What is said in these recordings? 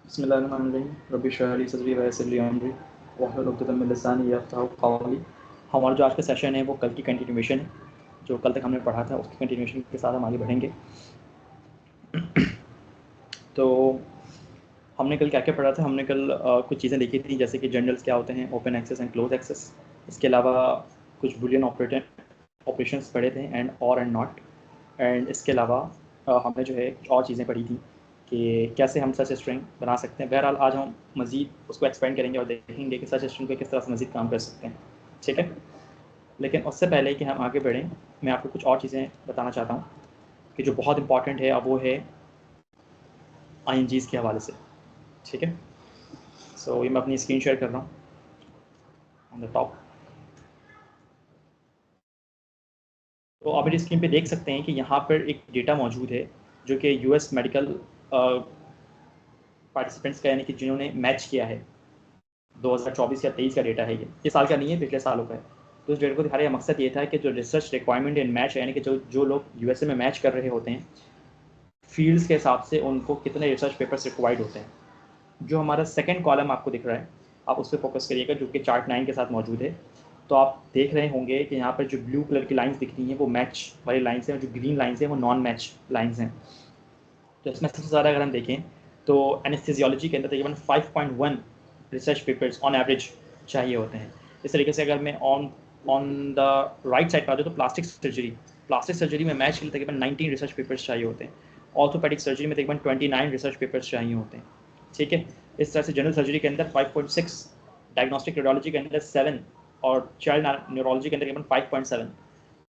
बिस्मिल्लाहिर्रहमानिर्रहीम रब्बि इश्रह ली सदरी व यस्सिर ली अमरी वहलुल उक़दतम मिन लिसानी यफ़क़हू क़ौली। हमारा जो आज का सेशन है वो कल की कंटिन्यूएशन है, जो कल तक हमने पढ़ा था उसकी कंटिन्यूएशन के साथ हम आगे बढ़ेंगे। तो हमने कल क्या क्या पढ़ा था? हमने कल कुछ चीज़ें देखी थी, जैसे कि जनरल्स क्या होते हैं, open access and close access. इसके अलावा कुछ बुलियन ऑपरेशंस पढ़े थे, एंड और एंड नॉट। एंड इसके अलावा हमने जो है कुछ और चीज़ें पढ़ी थी कि कैसे हम सच स्ट्रिंग बना सकते हैं। बहरहाल आज हम मज़ीद उसको एक्सपेंड करेंगे और देखेंगे कि सच स्ट्रिंग पे किस तरह से मज़ीद काम कर सकते हैं, ठीक है। लेकिन उससे पहले कि हम आगे बढ़ें, मैं आपको कुछ और चीज़ें बताना चाहता हूँ कि जो बहुत इंपॉर्टेंट है, अब वो है INGs के हवाले से, ठीक है। सो ये मैं अपनी स्क्रीन शेयर कर रहा हूँ ऑन द टॉप। तो आप मेरी स्क्रीन पे देख सकते हैं कि यहाँ पर एक डेटा मौजूद है जो कि US मेडिकल पार्टिसिपेंट्स का, यानी कि जिन्होंने मैच किया है, 2024 या 23 का डेटा है। ये साल का नहीं है, पिछले सालों का है। तो उस डेटा को दिखाने का मकसद ये था कि जो रिसर्च रिक्वायरमेंट इन मैच, यानी कि जो लोग USA में मैच कर रहे होते हैं, फील्ड्स के हिसाब से उनको कितने रिसर्च पेपर्स रिक्वायर्ड होते हैं। जो हमारा सेकंड कॉलम आपको दिख रहा है, आप उस पर फोकस करिएगा, जो कि चार्ट 9 के साथ मौजूद है। तो आप देख रहे होंगे कि यहाँ पर जो ब्लू कलर की लाइंस दिख रही हैं वो मैच वाली लाइंस हैं, और जो ग्रीन लाइंस हैं वो नॉन मैच लाइंस हैं। तो इसमें सबसे ज़्यादा अगर हम देखें तो एनेस्थेसियोलॉजी के अंदर तकरीबन 5.1 रिसर्च पेपर्स ऑन एवरेज चाहिए होते हैं। इस तरीके से अगर मैं ऑन द राइट साइड पर आ जाऊँ तो प्लास्टिक सर्जरी में मैच के लिए तकरीबन 19 रिसर्च पेपर्स चाहिए होते हैं। ऑर्थोपेडिक सर्जरी में तकरीबन 29 रिसर्च पेपर्स चाहिए होते हैं, ठीक है। इस तरह से जनरल सर्जरी के अंदर 5.6, डायग्नोस्टिक रेडियोलॉजी के अंदर 7, और चाइल्ड न्यूरोलॉजी के अंदर तकरीबन 5.7।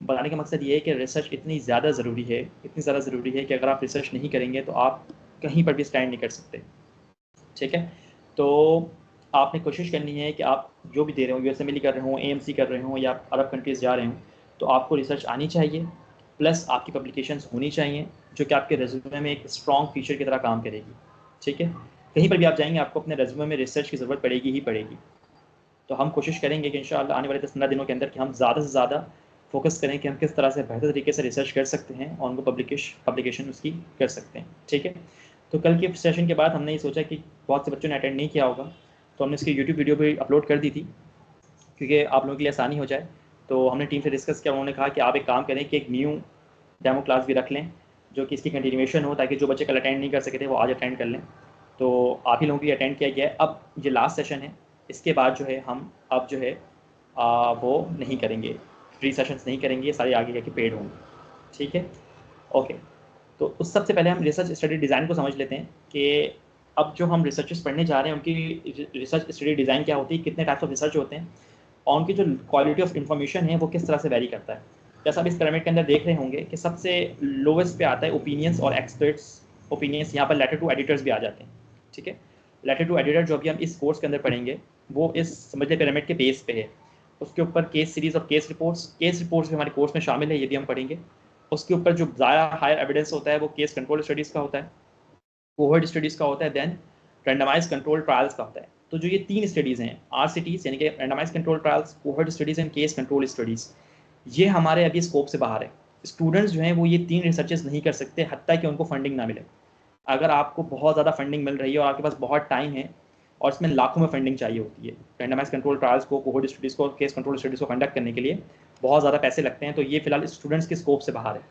बताने का मकसद ये है कि रिसर्च इतनी ज़्यादा ज़रूरी है कि अगर आप रिसर्च नहीं करेंगे तो आप कहीं पर भी स्टैंड नहीं कर सकते, ठीक है। तो आपने कोशिश करनी है कि आप जो भी दे रहे हो, USMLE कर रहे हो, AMC कर रहे हो, या अरब कंट्रीज़ जा रहे हो, तो आपको रिसर्च आनी चाहिए, प्लस आपकी पब्लिकेशंस होनी चाहिए जो कि आपके रेज्यूमे में एक स्ट्रॉन्ग फीचर की तरह काम करेगी, ठीक है। कहीं पर भी आप जाएंगे आपको अपने रेज्यूमे में रिसर्च की ज़रूरत पड़ेगी ही पड़ेगी। तो हम कोशिश करेंगे कि इंशाअल्लाह आने वाले 10-15 दिनों के अंदर कि हम ज़्यादा से ज़्यादा फोकस करें कि हम किस तरह से बेहतर तरीके से रिसर्च कर सकते हैं और उनको पब्लिकेशन उसकी कर सकते हैं, ठीक है। तो कल के सेशन के बाद हमने ये सोचा कि बहुत से बच्चों ने अटेंड नहीं किया होगा, तो हमने इसकी यूट्यूब वीडियो भी अपलोड कर दी थी क्योंकि आप लोगों के लिए आसानी हो जाए। तो हमने टीम से डिस्कस किया, उन्होंने कहा कि आप एक काम करें कि एक न्यू डेमो क्लास भी रख लें जो कि इसकी कंटिन्यूएशन हो, ताकि जो बच्चे कल अटेंड नहीं कर सके थे वो आज अटेंड कर लें। तो आप ही लोगों के लिए अटेंड किया गया है। अब ये लास्ट सेशन है, इसके बाद जो है हम अब जो है वो नहीं करेंगे, फ्री सेशंस नहीं करेंगे, सारे आगे जाके पेड होंगे, ठीक है। ओके, तो उस सबसे पहले हम रिसर्च स्टडी डिज़ाइन को समझ लेते हैं कि अब जो हम रिसर्चर्स पढ़ने जा रहे हैं उनकी रिसर्च स्टडी डिज़ाइन क्या होती है, कितने टाइप्स ऑफ रिसर्च होते हैं, और उनकी जो क्वालिटी ऑफ इंफॉर्मेशन है वो किस तरह से वेरी करता है। जैसा आप इस पिरामिड के अंदर देख रहे होंगे कि सबसे लोवेस्ट पे आता है ओपिनियंस और एक्सपर्ट्स ओपिनियंस। यहाँ पर लेटर टू एडिटर्स भी आ जाते हैं, ठीक है। लेटर टू एडिटर जो अभी हम इस कोर्स के अंदर पढ़ेंगे वो इस समझ ले पिरामिड के बेस पे है। उसके ऊपर केस सीरीज और केस रिपोर्ट्स भी हमारे कोर्स में शामिल है, ये भी हम पढ़ेंगे। उसके ऊपर जो ज़्यादा हायर एविडेंस होता है वो केस कंट्रोल स्टडीज़ का होता है, कोहर्ट स्टडीज़ का होता है, देन रैंडमाइज कंट्रोल ट्रायल्स का होता है। तो जो ये 3 स्टडीज़ हैं, RCTs यानी कि randomise control trials, cohort studies and case control studies, ये हमारे अभी स्कोप से बाहर है। स्टूडेंट्स जो हैं वो ये 3 रिसर्चेस नहीं कर सकते हत्ता कि उनको फंडिंग ना मिले। अगर आपको बहुत ज़्यादा फंडिंग मिल रही है और आपके पास बहुत टाइम है, और इसमें लाखों में फंडिंग चाहिए होती है, रैंडमाइज कंट्रोल ट्रायल्स को, कोहर्ट स्टडीज़ को, केस कंट्रोल स्टडीज़ को कंडक्ट करने के लिए बहुत ज़्यादा पैसे लगते हैं, तो ये फिलहाल स्टूडेंट्स के स्कोप से बाहर है,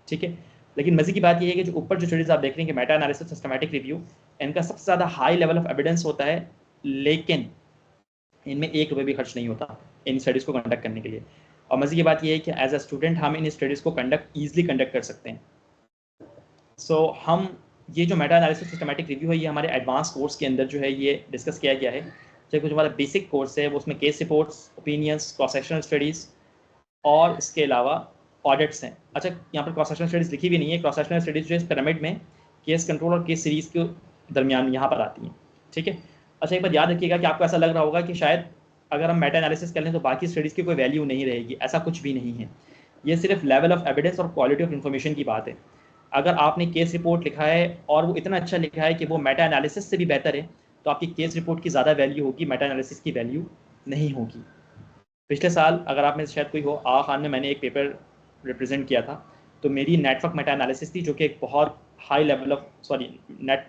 ठीक है। लेकिन मज़े की बात यह है कि जो ऊपर जो स्टडीज़ आप देख रहे हैं कि मेटा एनालिसिस, सिस्टमैटिक रिव्यू, इनका सबसे ज़्यादा हाई लेवल ऑफ एविडेंस होता है, लेकिन इनमें 1 रुपये भी खर्च नहीं होता इन स्टडीज़ को कंडक्ट करने के लिए। और मज़े की बात यह है कि एज अ स्टूडेंट हम इन स्टडीज़ को ईजिली कंडक्ट कर सकते हैं। सो हम ये जो मेटा एनालिसिस सिस्टमैटिक रिव्यू है, ये हमारे एडवांस कोर्स के अंदर जो है ये डिस्कस किया गया है। जबकि जो हमारा बेसिक कोर्स है वो उसमें case reports, opinions, cross sectional studies और इसके अलावा ऑडिट्स हैं। अच्छा, यहाँ पर क्रॉस सेक्शनल स्टडीज़ लिखी भी नहीं है। क्रॉस सेक्शनल स्टडीज़ जो इस पिरामिड में केस कंट्रोल और केस सीरीज़ के दरमियान यहाँ पर आती हैं, ठीक है। अच्छा, एक बात याद रखिएगा कि आपको ऐसा लग रहा होगा कि शायद अगर हम मेटा एनालिसिस कर लें तो बाकी स्टडीज़ की कोई वैल्यू नहीं रहेगी। ऐसा कुछ भी नहीं है। ये सिर्फ लेवल ऑफ एविडेंस और क्वालिटी ऑफ इन्फॉर्मेशन की बात है। अगर आपने केस रिपोर्ट लिखा है और वो इतना अच्छा लिखा है कि वो मेटा एनालिसिस से भी बेहतर है, तो आपकी केस रिपोर्ट की ज़्यादा वैल्यू होगी, मेटा एनालिसिस की वैल्यू नहीं होगी। पिछले साल अगर आप में से शायद कोई हो, खान में मैंने एक पेपर रिप्रेजेंट किया था, तो मेरी नेटवर्क मेटा एनालिसिस थी जो कि एक बहुत high level of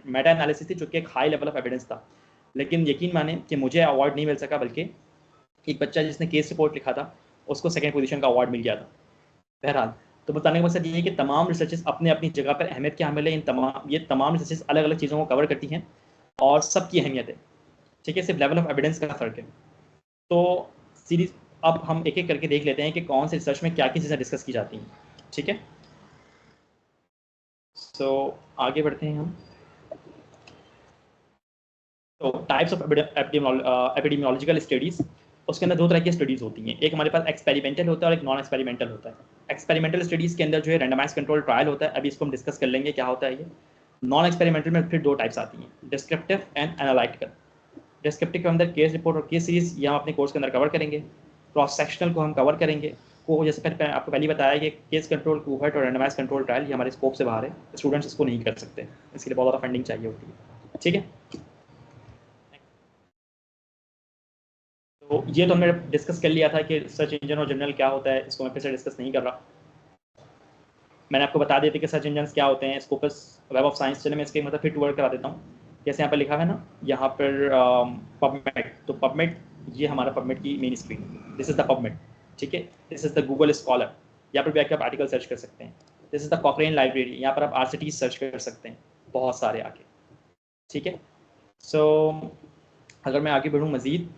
Meta analysis थी जो कि एक हाई लेवल ऑफ एविडेंस था, लेकिन यकीन माने कि मुझे अवार्ड नहीं मिल सका, बल्कि एक बच्चा जिसने केस रिपोर्ट लिखा था उसको सेकंड पोजीशन का अवार्ड मिल गया था। बहरहाल, तो बताने का मकसद ये है कि तमाम रिसर्चेस अपने अपनी जगह पर अहमियत के हामिल है। ये तमाम रिसर्चेस अलग अलग चीज़ों को कवर करती हैं और सबकी अहमियत है, ठीक है, सिर्फ लेवल ऑफ एविडेंस का फ़र्क है। तो सीरीज अब हम एक एक करके देख लेते हैं कि कौन से रिसर्च में क्या क्या चीज़ें डिस्कस की जाती हैं, ठीक है। सो आगे बढ़ते हैं हम। तो टाइप्स ऑफ एपिडेमियोलॉजिकल स्टडीज़, उसके अंदर दो तरह की स्टडीज़ होती हैं। एक हमारे पास एक्सपेरिमेंटल होता है और एक नॉन एक्सपेरिमेंटल होता है। एक्सपेरिमेंटल स्टडीज़ के अंदर जो है रैंडमाइज कंट्रोल ट्रायल होता है, अभी इसको हम डिस्कस कर लेंगे क्या होता है ये। नॉन एक्सपेरिमेंटल में फिर दो टाइप्स आती हैं, डिस्क्रिप्टिव एंड एनालिटिकल। डिस्क्रिप्टिव के अंदर केस रिपोर्ट और केस सीरीज ये हम अपने कोर्स के अंदर कवर करेंगे। क्रॉस सेक्शनल को हम कवर करेंगे, को जैसे पहले आपको पहले बताया कि केस कंट्रोल, कोहर्ट और रैंडमाइज कंट्रोल ट्रायल ये हमारे स्कोप से बाहर है, स्टूडेंट्स इसको नहीं कर सकते, इसके लिए बहुत ज़्यादा फंडिंग चाहिए होती है, ठीक है। तो ये तो हमने डिस्कस कर लिया था कि सर्च इंजन और जर्नल क्या होता है, इसको मैं फिर से डिस्कस नहीं कर रहा। मैंने आपको बता दिया था कि सर्च इंजन क्या होते हैं, स्कोपस, वेब ऑफ साइंस। चले मैं इसके मतलब फिर टू वर्ड करा देता हूँ। जैसे यहाँ पर लिखा है ना, यहाँ पर पबमेड, तो पबमेड ये हमारा पबमेड की main screen, this is the PubMed, ठीक है। This is the Google scholar, यहाँ पर भी आके आप आर्टिकल सर्च कर सकते हैं। दिस इज द कॉकरेन लाइब्रेरी, यहाँ पर आप RCT सर्च कर सकते हैं, बहुत सारे आके, ठीक है। सो अगर मैं आगे बढ़ूँ मज़ीद,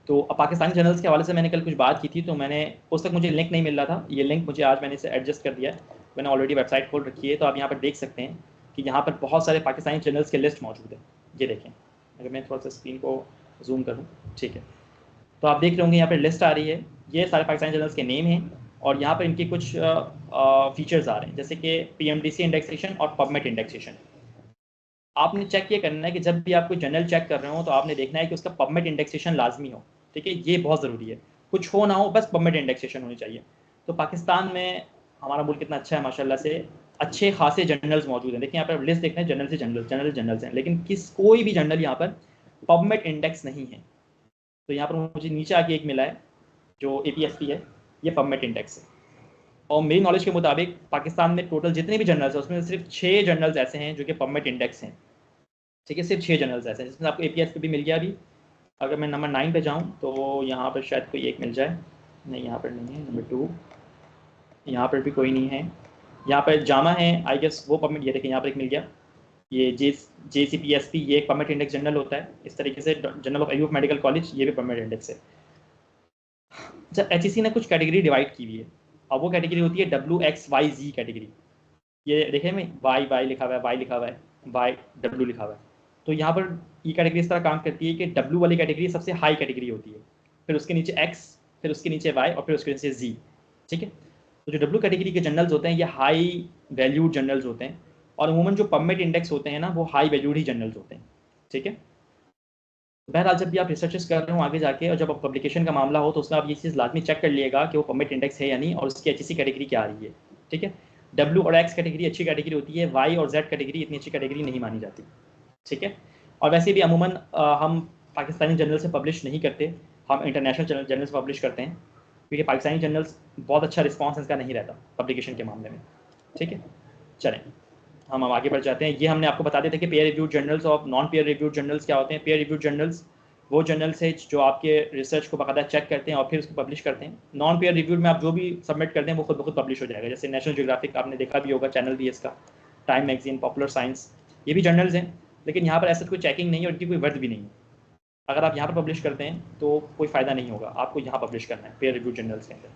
तो पाकिस्तानी चैनल्स के हवाले से मैंने कल कुछ बात की थी, तो मैंने उस तक मुझे लिंक नहीं मिल रहा था, ये लिंक मुझे आज मैंने इसे एडजस्ट कर दिया है। मैंने ऑलरेडी वेबसाइट खोल रखी है, तो आप यहाँ पर देख सकते हैं कि यहाँ पर बहुत सारे पाकिस्तानी चैनल्स के लिस्ट मौजूद है। ये देखें, अगर मैं थोड़ा सा स्क्रीन को जूम करूँ, ठीक है, तो आप देख रहे होंगे यहाँ पर लिस्ट आ रही है, ये सारे पाकिस्तानी चैनल्स के नेम हैं और यहाँ पर इनके कुछ फीचर्स आ रहे हैं, जैसे कि PMDC इंडेक्सेशन और पबमेड इंडेक्सेशन। आपने चेक ये करना है कि जब भी आप कोई जर्नल चेक कर रहे हो तो आपने देखना है कि उसका पबमेड इंडेक्सेशन लाजमी हो, ठीक है, ये बहुत ज़रूरी है। कुछ हो ना हो, बस पबमेड इंडेक्सेशन होनी चाहिए। तो पाकिस्तान में हमारा मुल्क कितना अच्छा है माशाल्लाह से, अच्छे खासे जर्नल्स मौजूद हैं। देखिए यहाँ पर लिस्ट देखते हैं, जर्नल से जर्नल्स हैं, लेकिन कोई भी जर्नल यहाँ पर पबमेड इंडेक्स नहीं है। तो यहाँ पर मुझे नीचे आके एक मिला है जो APSP है, ये पबमेड इंडेक्स है। और मेरी नॉलेज के मुताबिक पाकिस्तान में टोटल जितने भी जर्नल्स हैं उसमें सिर्फ 6 जर्नल्स ऐसे हैं जो कि पबमेड इंडेक्स हैं, ठीक है, सिर्फ 6 जर्नल्स ऐसे हैं जिसमें आपको APS पे भी मिल गया अभी। अगर मैं नंबर 9 पे जाऊँ तो यहाँ पर शायद कोई एक मिल जाए, नहीं यहाँ पर नहीं है। नंबर 2 यहाँ पर भी कोई नहीं है। यहाँ पर जामा है, आई गेस वो पबमेड, ये देखिए यहाँ पर एक मिल गया, ये JCPSP, ये एक पबमेड इंडेक्स जर्नल होता है। इस तरीके से journal of Ayub medical college, ये भी पबमेड इंडेक्स है। जब HEC ने कुछ कैटेगरी डिवाइड की हुई है, अब वो कैटेगरी होती है WXYZ कैटेगरी। ये देखें में वाई लिखा हुआ है, वाई लिखा हुआ है, YW लिखा हुआ है। तो यहाँ पर ये कैटेगरी इस तरह काम करती है कि W वाली कैटेगरी सबसे हाई कैटेगरी होती है, फिर उसके नीचे X, फिर उसके नीचे Y और फिर उसके नीचे Z, ठीक है। तो जो W कैटेगरी के जर्नल्स होते हैं ये हाई वैल्यूड जर्नल्स होते हैं, और अमूमन जो पबमेड इंडेक्स होते हैं ना वो हाई वैल्यूड ही जर्नल्स होते हैं, ठीक है। बहरहाल जब भी आप रिसर्चेस कर रहे हो आगे जाके और जब आप पब्लिकेशन का मामला हो तो उसमें आप ये चीज़ लाजमी चेक कर लिएगा कि वो पबमेड इंडेक्स है या नहीं, और उसकी HEC कैटेगरी क्या आ रही है, ठीक है। W और X कैटेगरी अच्छी कैटेगरी होती है, Y और Z कैटेगरी इतनी अच्छी कैटेगरी नहीं मानी जाती, ठीक है। और वैसे भी अमूमन हम पाकिस्तानी जर्नल से पब्लिश नहीं करते, हम इंटरनेशनल जर्नल से पब्लिश करते हैं, क्योंकि पाकिस्तानी जर्नल्स बहुत अच्छा रिस्पॉन्स इसका नहीं रहता पब्लिकेशन के मामले में, ठीक है। चलें हम आगे बढ़ जाते हैं। ये हमने आपको बता दिया था कि पेयर रिव्यूड जर्नल्स और नॉन पेयर रिव्यूड जर्नल्स क्या होते हैं। पेयर रिव्यूड जर्नल्स वो जर्नल्स है जो आपके रिसर्च को बाकायदा चेक करते हैं और फिर उसको पब्लिश करते हैं। नॉन पेयर रिव्यूड में आप जो भी सबमिट करते हैं वो खुद ब खुद पब्लिश हो जाएगा, जैसे नेशनल ज्योग्राफिक आपने देखा भी होगा, चैनल भी इसका, टाइम मैगजीन, पॉपुलर साइंस, ये भी जर्नल्स हैं, लेकिन यहाँ पर ऐसा कोई चेकिंग नहीं है और इनकी कोई वर्थ भी नहीं है। अगर आप यहाँ पर पब्लिश करते हैं तो कोई फ़ायदा नहीं होगा, आपको यहाँ पब्लिश करना है पेयर रिव्यूड जर्नल्स के अंदर।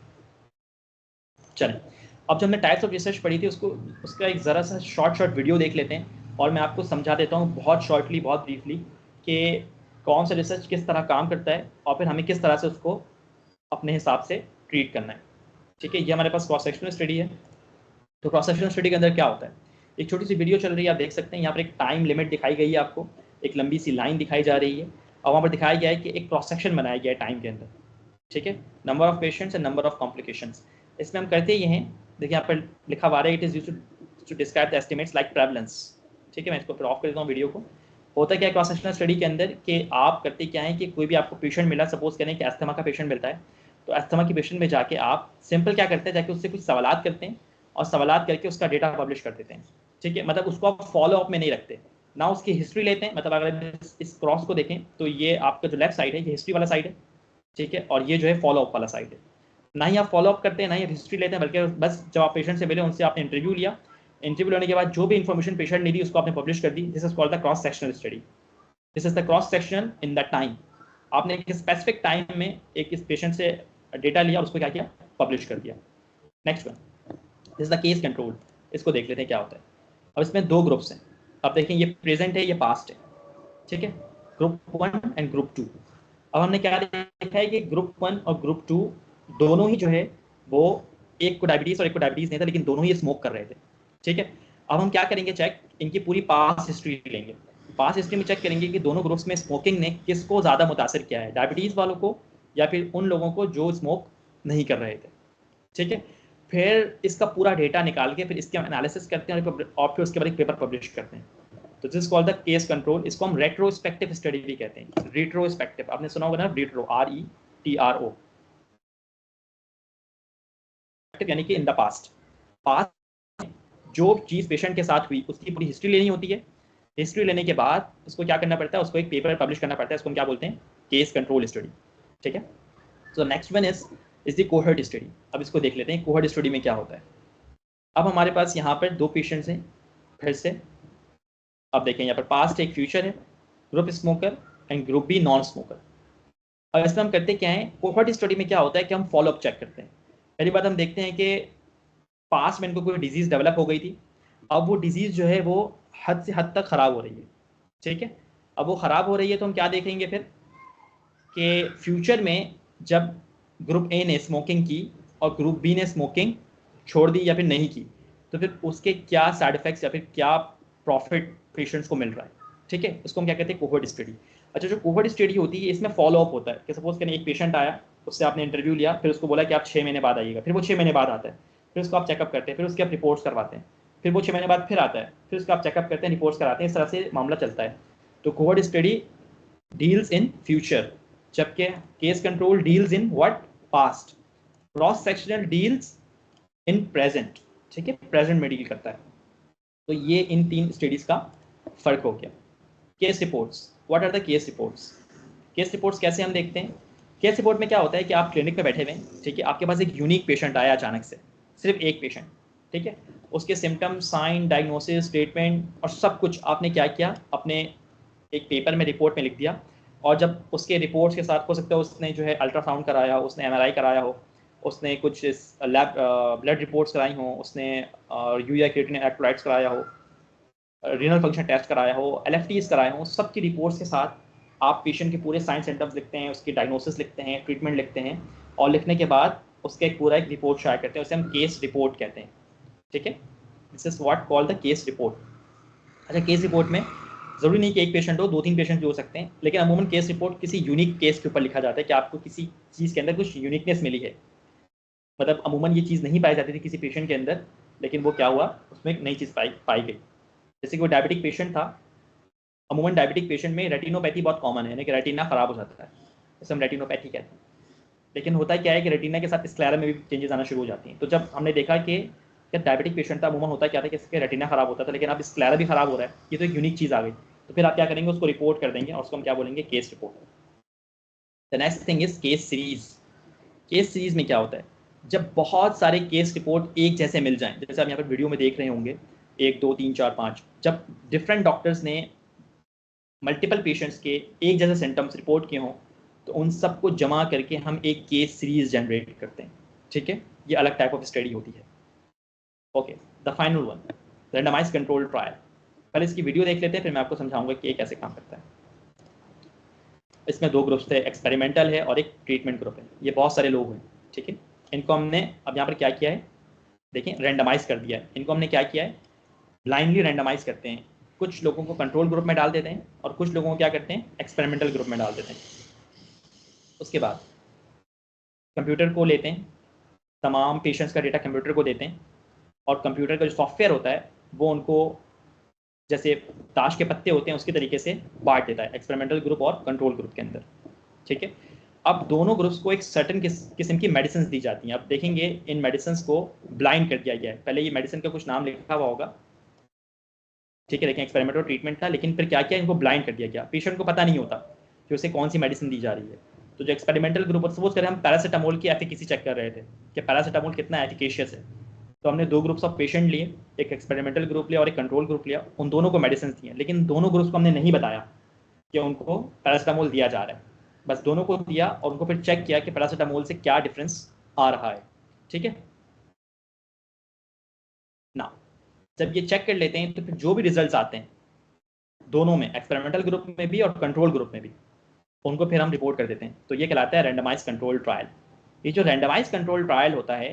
चलें अब जो हमने टाइप्स ऑफ रिसर्च पढ़ी थी उसका एक ज़रा सा शॉर्ट वीडियो देख लेते हैं और मैं आपको समझा देता हूँ बहुत शॉर्टली, बहुत ब्रीफली कि कौन सा रिसर्च किस तरह काम करता है और फिर हमें किस तरह से उसको अपने हिसाब से ट्रीट करना है, ठीक है। ये हमारे पास क्रॉस सेक्शनल स्टडी है। तो क्रॉस सेक्शनल स्टडी के अंदर क्या होता है, एक छोटी सी वीडियो चल रही है, आप देख सकते हैं यहाँ पर एक टाइम लिमिट दिखाई गई है, आपको एक लंबी सी लाइन दिखाई जा रही है और वहाँ पर दिखाया गया है कि एक क्रॉस सेक्शन बनाया गया है टाइम के अंदर, ठीक है, number of patients and number of complications. इसमें हम करते ये हैं, देखिए यहाँ पर लिखा हुआ है it is used to describe the estimates like prevalence, ठीक है। मैं इसको फिर ऑफ कर देता हूँ वीडियो को। होता क्या है क्रॉस सेक्शनल स्टडी के अंदर कि आप करते क्या है कि कोई भी आपको पेशेंट मिला, सपोज करें कि अस्थमा का पेशेंट मिलता है, तो अस्थमा की पेशेंट में जाके आप सिंपल क्या करते हैं, जाके उससे कुछ सवालात करते हैं और सवालात करके उसका डेटा पब्लिश कर देते हैं, ठीक है, मतलब उसको आप फॉलो अप में नहीं रखते ना, उसकी हिस्ट्री लेते हैं। मतलब अगर इस क्रॉस को देखें तो ये आपका जो लेफ्ट साइड है ये हिस्ट्री वाला साइड है, ठीक है, और ये जो है फॉलो अप वाला साइड है। ना ही आप फॉलो अप करते हैं, ना ही हिस्ट्री लेते हैं, बल्कि बस जब आप पेशेंट से मिले उनसे आपने इंटरव्यू लिया, इंटरव्यू लेने के बाद जो भी इन्फॉर्मेशन पेशेंट ने दी उसको आपने पब्लिश कर दी। This is called the cross sectional study. This is the cross section in the time. आपने एक स्पेसिफिक टाइम में एक इस पेशेंट से डेटा लिया और उसको क्या किया, पब्लिश कर दिया। Next one, this is the case control. इसको देख लेते हैं क्या होता है। अब इसमें दो ग्रुप्स हैं। अब देखें ये प्रेजेंट है, ये पास्ट है, ठीक है, ग्रुप 1 एंड ग्रुप 2। अब हमने क्या देखा है कि ग्रुप 1 और ग्रुप 2 दोनों ही जो है वो, एक को डायबिटीज और एक को डायबिटीज नहीं था, लेकिन दोनों ही स्मोक कर रहे थे, ठीक है। अब हम क्या करेंगे, चेक इनकी पूरी पास्ट हिस्ट्री लेंगे। पास्ट हिस्ट्री में चेक करेंगे कि दोनों ग्रुप्स में स्मोकिंग ने किसको ज़्यादा मुतासर किया है, डायबिटीज़ वालों को या फिर उन लोगों को जो स्मोक नहीं कर रहे थे, ठीक है। फिर इसका पूरा डेटा निकाल के फिर इसके एनालिसिस करते हैं और फिर उसके बाद एक पेपर पब्लिश करते हैं। तो this is called the case control. इसको हम रेट्रोस्पेक्टिव स्टडी भी कहते हैं। रेट्रोस्पेक्टिव आपने सुना होगा ना, रेट्रो RETRO, यानी कि इन द पास्ट। पास्ट जो चीज़ पेशेंट के साथ हुई उसकी पूरी हिस्ट्री लेनी होती है। हिस्ट्री लेने के बाद उसको क्या करना पड़ता है, उसको एक पेपर पब्लिश करना पड़ता है। इसको हम क्या बोलते हैं, केस कंट्रोल स्टडी, ठीक है। तो next one is the cohort study. अब इसको देख लेते हैं कोहर्ट स्टडी में क्या होता है। अब हमारे पास यहाँ पर दो पेशेंट्स हैं फिर से। अब देखें यहाँ पर पास्ट एक फ्यूचर है, group smoker and group B non smoker. अब इसमें हम करते क्या है, कोहर्ट स्टडी में क्या होता है कि हम फॉलोअप चेक करते हैं। पहली बात हम देखते हैं कि पास्ट में इनको कोई डिजीज़ डेवलप हो गई थी, अब वो डिजीज़ जो है वो हद से हद तक ख़राब हो रही है, ठीक है। अब वो ख़राब हो रही है तो हम क्या देखेंगे फिर कि फ्यूचर में जब ग्रुप ए ने स्मोकिंग की और ग्रुप बी ने स्मोकिंग छोड़ दी या फिर नहीं की, तो फिर उसके क्या साइड इफ़ेक्ट्स या फिर क्या प्रॉफिट पेशेंट्स को मिल रहा है, ठीक है। उसको हम क्या कहते हैं, कोहर्ट स्टडी। अच्छा, जो कोहर्ट स्टडी होती है इसमें फॉलो अप होता है कि सपोज करें एक पेशेंट आया, उससे आपने इंटरव्यू लिया, फिर उसको बोला कि आप 6 महीने बाद आइएगा, फिर वो 6 महीने बाद आता है, फिर उसको आप चेकअप करते हैं, फिर उसके आप रिपोर्ट्स करवाते हैं, फिर वो 6 महीने बाद फिर आता है, फिर उसका आप चेकअप करते हैं, रिपोर्ट्स कराते हैं, इस तरह से मामला चलता है। तो cohort study deals in future, जबकि case control deals in what, past. Cross sectional deals in present, ठीक है, प्रेजेंट में डील करता है। तो ये इन तीन स्टडीज का फर्क हो गया। Case reports, what are the case reports. Case reports कैसे हम देखते हैं, केस रिपोर्ट में क्या होता है कि आप क्लिनिक में बैठे हुए हैं, ठीक है, आपके पास एक यूनिक पेशेंट आया अचानक से, सिर्फ एक पेशेंट, ठीक है। उसके सिम्टम, साइन, डायग्नोसिस, ट्रीटमेंट और सब कुछ आपने क्या किया, अपने एक पेपर में रिपोर्ट में लिख दिया। और जब उसके रिपोर्ट्स के साथ हो सकता है उसने जो है अल्ट्रासाउंड कराया हो, उसने MRI कराया हो, उसने कुछ लैब ब्लड रिपोर्ट्स कराई हो, उसने यूरिया क्रिएटिनिन इलेक्ट्रोलाइट्स कराया हो, रीनल फंक्शन टेस्ट कराया हो, LFTs कराए हो, सबकी रिपोर्ट्स के साथ आप पेशेंट के पूरे साइन सिम्टम्स लिखते हैं, उसकी डायग्नोसिस लिखते हैं, ट्रीटमेंट लिखते हैं, और लिखने के बाद उसका एक पूरा एक रिपोर्ट शाया करते हैं, उसे हम केस रिपोर्ट कहते हैं, ठीक है। This is what called the case report. अच्छा, केस रिपोर्ट में ज़रूरी नहीं कि एक पेशेंट हो, 2-3 पेशेंट भी हो सकते हैं, लेकिन अमूमन केस रिपोर्ट किसी यूनिक केस के ऊपर लिखा जाता है कि आपको किसी चीज़ के अंदर कुछ यूनिकनेस मिली है। मतलब अमूमन ये चीज़ नहीं पाई जाती थी किसी पेशेंट के अंदर, लेकिन वो क्या हुआ, उसमें एक नई चीज़ पाई गई। जैसे कि वो डायबिटिक पेशेंट था, अमूमन डायबिटिक पेशेंट में रेटिनोपैथी बहुत कॉमन है, यानी कि रेटिना खराब हो जाता है, जैसे हम रेटिनोपैथी कहते हैं। लेकिन होता क्या है कि रेटिना के साथ स्क्लेरा में भी चेंजेस आना शुरू हो जाती हैं। तो जब हमने देखा कि डायबिटिक पेशेंट था, अमूमन होता क्या था कि इसके रेटिना खराब होता था, लेकिन अब स्क्लेरा भी खराब हो रहा है, ये तो एक यूनिक चीज़ आ गई। तो फिर आप क्या करेंगे, उसको रिपोर्ट कर देंगे और उसको हम क्या बोलेंगे, case report. The next thing is case series. Case series में क्या होता है, जब बहुत सारे केस रिपोर्ट एक जैसे मिल जाएं, जैसे आप यहाँ पर वीडियो में देख रहे होंगे 1 2 3 4 5, जब डिफरेंट डॉक्टर्स ने मल्टीपल पेशेंट्स के एक जैसे सिम्टम्स रिपोर्ट किए हों, तो उन सबको जमा करके हम एक केस सीरीज जनरेट करते हैं, ठीक है। ये अलग टाइप ऑफ स्टडी होती है। Okay, the final one, randomised control trial. पहले इसकी वीडियो देख लेते हैं, फिर मैं आपको समझाऊंगा कि ये कैसे काम करता है। इसमें 2 ग्रुप्स थे, एक्सपेरिमेंटल है और एक ट्रीटमेंट ग्रुप है। ये बहुत सारे लोग हैं, ठीक है। इनको हमने अब यहाँ पर क्या किया है, देखें, रैंडमाइज कर दिया है। इनको हमने क्या किया है, ब्लाइंडली रैंडमाइज करते हैं। कुछ लोगों को कंट्रोल ग्रुप में डाल देते हैं और कुछ लोगों को क्या करते हैं, एक्सपेरिमेंटल ग्रुप में डाल देते हैं। उसके बाद कंप्यूटर को लेते हैं, तमाम पेशेंट्स का डेटा कंप्यूटर को देते हैं, और कंप्यूटर का जो सॉफ्टवेयर होता है वो उनको जैसे ताश के पत्ते होते हैं उसके तरीके से बांट देता है एक्सपेरिमेंटल ग्रुप और कंट्रोल ग्रुप के अंदर, ठीक है। अब दोनों ग्रुप्स को एक सर्टन किस्म की मेडिसिन दी जाती हैं। अब देखेंगे इन मेडिसिन को ब्लाइंड कर दिया गया है। पहले ये मेडिसिन का कुछ नाम लिखा हुआ होगा, ठीक है, देखें एक्सपेरिमेंटल ट्रीटमेंट था, लेकिन फिर क्या किया, इनको ब्लाइंड कर दिया गया, पेशेंट को पता नहीं होता कि उसे कौन सी मेडिसिन दी जा रही है। तो जो एक्सपेरिमेंटल ग्रुप, सपोज करें हम पैरासीटामोल की एफिकेसी चेक कर रहे थे कि पैरासीटामोल कितना एफिकेशियस है, तो हमने 2 ग्रुप्स ऑफ पेशेंट लिए, एक एक्सपेरिमेंटल ग्रुप लिया और एक कंट्रोल ग्रुप लिया, उन दोनों को मेडिसिन दी, लेकिन दोनों ग्रुप्स को हमने नहीं बताया कि उनको पैरासीटामोल दिया जा रहा है, बस दोनों को दिया और उनको फिर चेक किया कि पैरासीटामोल से क्या डिफरेंस आ रहा है। ठीक है ना, जब ये चेक कर लेते हैं तो फिर जो भी रिजल्ट्स आते हैं दोनों में, एक्सपेरिमेंटल ग्रुप में भी और कंट्रोल ग्रुप में भी, उनको फिर हम रिपोर्ट कर देते हैं। तो ये कहलाता है रैंडमाइज कंट्रोल ट्रायल। ये जो रैंडमाइज कंट्रोल ट्रायल होता है,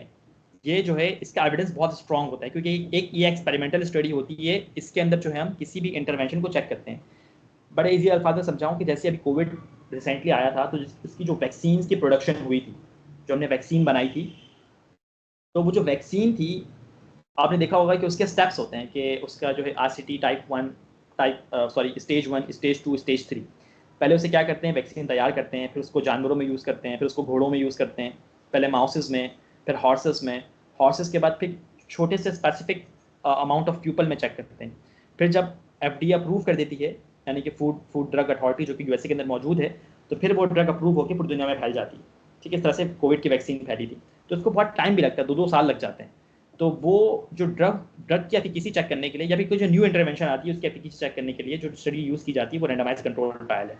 ये जो है इसका एविडेंस बहुत स्ट्रॉन्ग होता है, क्योंकि एक ये एक्सपेरिमेंटल स्टडी होती है, इसके अंदर जो है हम किसी भी इंटरवेंशन को चेक करते हैं। बड़े इजी अल्फाज में समझाऊं कि जैसे अभी कोविड रिसेंटली आया था, तो इसकी जो वैक्सीन की प्रोडक्शन हुई थी, जो हमने वैक्सीन बनाई थी, तो वो जो वैक्सीन थी, आपने देखा होगा कि उसके स्टेप्स होते हैं कि उसका जो है RCT type 1, stage 1, stage 2, stage 3। पहले उसे क्या करते हैं, वैक्सीन तैयार करते हैं, फिर उसको जानवरों में यूज़ करते हैं, फिर उसको घोड़ों में यूज़ करते हैं, पहले माउसेस में, फिर हॉर्सेस में, हॉर्सेस के बाद फिर छोटे से स्पेसिफिक अमाउंट ऑफ पीपल में चेक करते हैं। फिर जब FDA अप्रूव कर देती है, यानी कि फूड ड्रग अथॉरिटी जो कि USA के अंदर मौजूद है, तो फिर वो ड्रग अप्रूव होकर पूरी दुनिया में फैल जाती है। ठीक है, इस तरह से कोविड की वैक्सीन फैली थी, तो उसको बहुत टाइम भी लगता है, 2-2 साल लग जाते हैं। तो वो जो ड्रग की एफिकेसी चेक करने के लिए, या फिर कोई जो न्यू इंटरवेंशन आती है उसकी एफिकेसी चेक करने के लिए जो स्टडी यूज़ की जाती है, वो रैंडमाइज कंट्रोल ट्रायल है।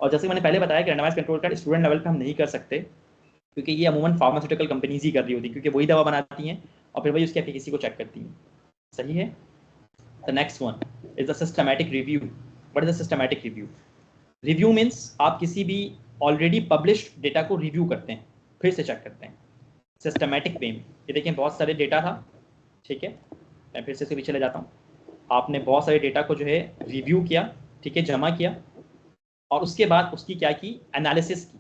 और जैसे मैंने पहले बताया कि randomise control trial student level पे हम नहीं कर सकते, क्योंकि ये अमूमन फार्मास्यूटिकल कंपनीज ही कर रही होती है, क्योंकि वही दवा बनाती हैं और फिर वही उसकी एफिकेसी को चेक करती हैं। सही है। The next one is the systematic review. What is the systematic review? Review means आप किसी भी ऑलरेडी पब्लिश्ड डेटा को रिव्यू करते हैं, फिर से चेक करते हैं सिस्टमैटिक वे में। ये देखिए बहुत सारे डेटा था, ठीक है, मैं फिर से इसके पीछे ले जाता हूँ। आपने बहुत सारे डेटा को जो है रिव्यू किया, ठीक है, जमा किया, और उसके बाद उसकी क्या की, एनालिसिस की।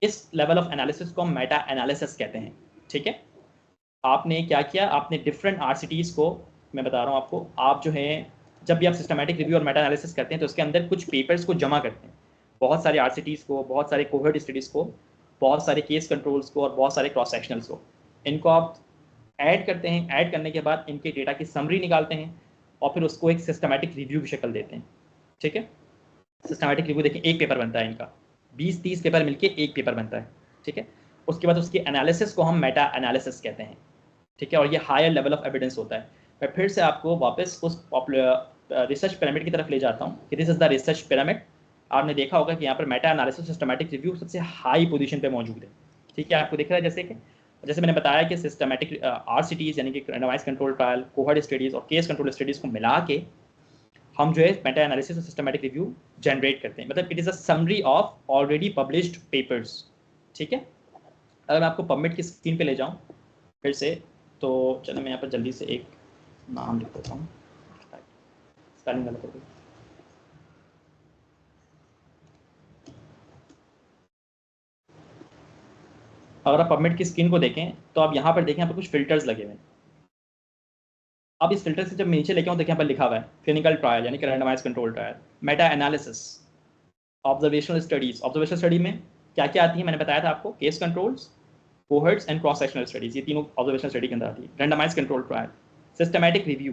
इस लेवल ऑफ एनालिसिस को हम मेटा एनालिसिस कहते हैं। ठीक है, आपने क्या किया, आपने डिफरेंट RCTs को, मैं बता रहा हूँ आपको, आप जो है जब भी आप सिस्टमैटिक रिव्यू और मेटा एनालिसिस करते हैं तो उसके अंदर कुछ पेपर्स को जमा करते हैं, बहुत सारे RCTs को, बहुत सारे कोहर्ट स्टडीज़ को, बहुत सारे केस कंट्रोल्स को और बहुत सारे क्रॉस सेक्शनल्स को। इनको आप ऐड करते हैं, ऐड करने के बाद इनके डेटा की समरी निकालते हैं और फिर उसको एक सिस्टमैटिक रिव्यू की शक्ल देते हैं। ठीक है, सिस्टमैटिक रिव्यू देखिए एक पेपर बनता है इनका, 20-30 पेपर मिलके एक पेपर बनता है। ठीक है, उसके बाद उसकी एनालिसिस को हम मेटा एनालिसिस कहते हैं। ठीक है, और ये हायर लेवल ऑफ एविडेंस होता है। मैं फिर से आपको वापस उस रिसर्च पिरामिड की तरफ ले जाता हूँ कि this is the research pyramid. आपने देखा होगा कि यहाँ पर मेटा एनालिसिस, सिस्टमैटिक रिव्यू सबसे हाई पोजीशन पे मौजूद है। ठीक है, आपको दिख रहा है जैसे मैंने बताया कि सिस्टमैटिक RCTs यानी कि randomised control trial, cohort studies और केस कंट्रोल स्टडीज़ को मिला के हम जो है मेटा एनालिसिस और सिस्टमैटिक रिव्यू जनरेट करते हैं। मतलब it is a summary of already published papers. ठीक है, अगर मैं आपको पबमेड की स्क्रीन पे ले जाऊँ फिर से, तो चलो मैं यहाँ पर जल्दी से एक नाम लिख देता हूँ, स्पेलिंग गलत हो गई। अगर आप पबमेड की स्क्रीन को देखें तो आप यहाँ पर देखें, यहाँ पर कुछ फिल्टर्स लगे हुए हैं। अब इस फिल्टर से जब नीचे लेके आऊँ, देखिए यहाँ पर लिखा हुआ है क्लिनिकल ट्रायल यानी कि randomised control trial, meta analysis, observational studies. Observational study में क्या क्या आती है, मैंने बताया था आपको, case controls, cohorts and cross sectional studies, ये तीनों ऑब्जर्वेशनल स्टडी के अंदर आती है। Randomised control trial, systematic review.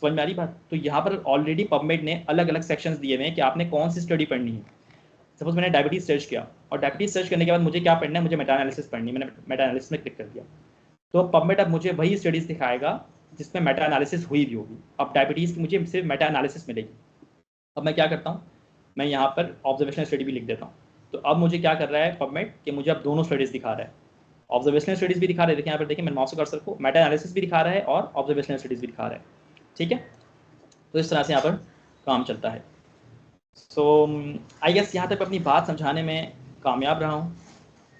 समझ में आ रही बात? तो यहाँ पर ऑलरेडी पबमेड ने अलग अलग सेक्शंस दिए हुए हैं कि आपने कौन सी स्टडी पढ़नी है। सपोज मैंने डायबिटीज सर्च किया और डायबिटीज सर्च करने के बाद मुझे क्या पढ़ना है, मुझे मेटा एनालिसिस पढ़नी है, मैंने मेटा एनालिसिस में क्लिक कर दिया, तो पबमेड अब मुझे वही स्टडीज दिखाएगा जिसमें मेटा एनालिसिस हुई भी होगी। अब डायबिटीज़ की मुझे सिर्फ मेटा एनालिसिस मिलेगी। अब मैं क्या करता हूँ, मैं यहाँ पर ऑब्जर्वेशनल स्टडी भी लिख देता हूँ। तो अब मुझे क्या कर रहा है पबमेड कि मुझे अब दोनों स्टडीज़ दिखा रहा है, ऑब्जर्वेशनल स्टडीज़ भी दिखा रहे हैं, देखिए यहाँ पर देखिए मैं माउस कर्सर को, मेटा एनालिसिस भी दिखा रहा है और ऑब्जर्वेशनल स्टडीज़ भी दिखा रहा है। ठीक है, तो इस तरह से यहाँ पर काम चलता है। सो आई गेस यहाँ तक अपनी बात समझाने में कामयाब रहा हूँ।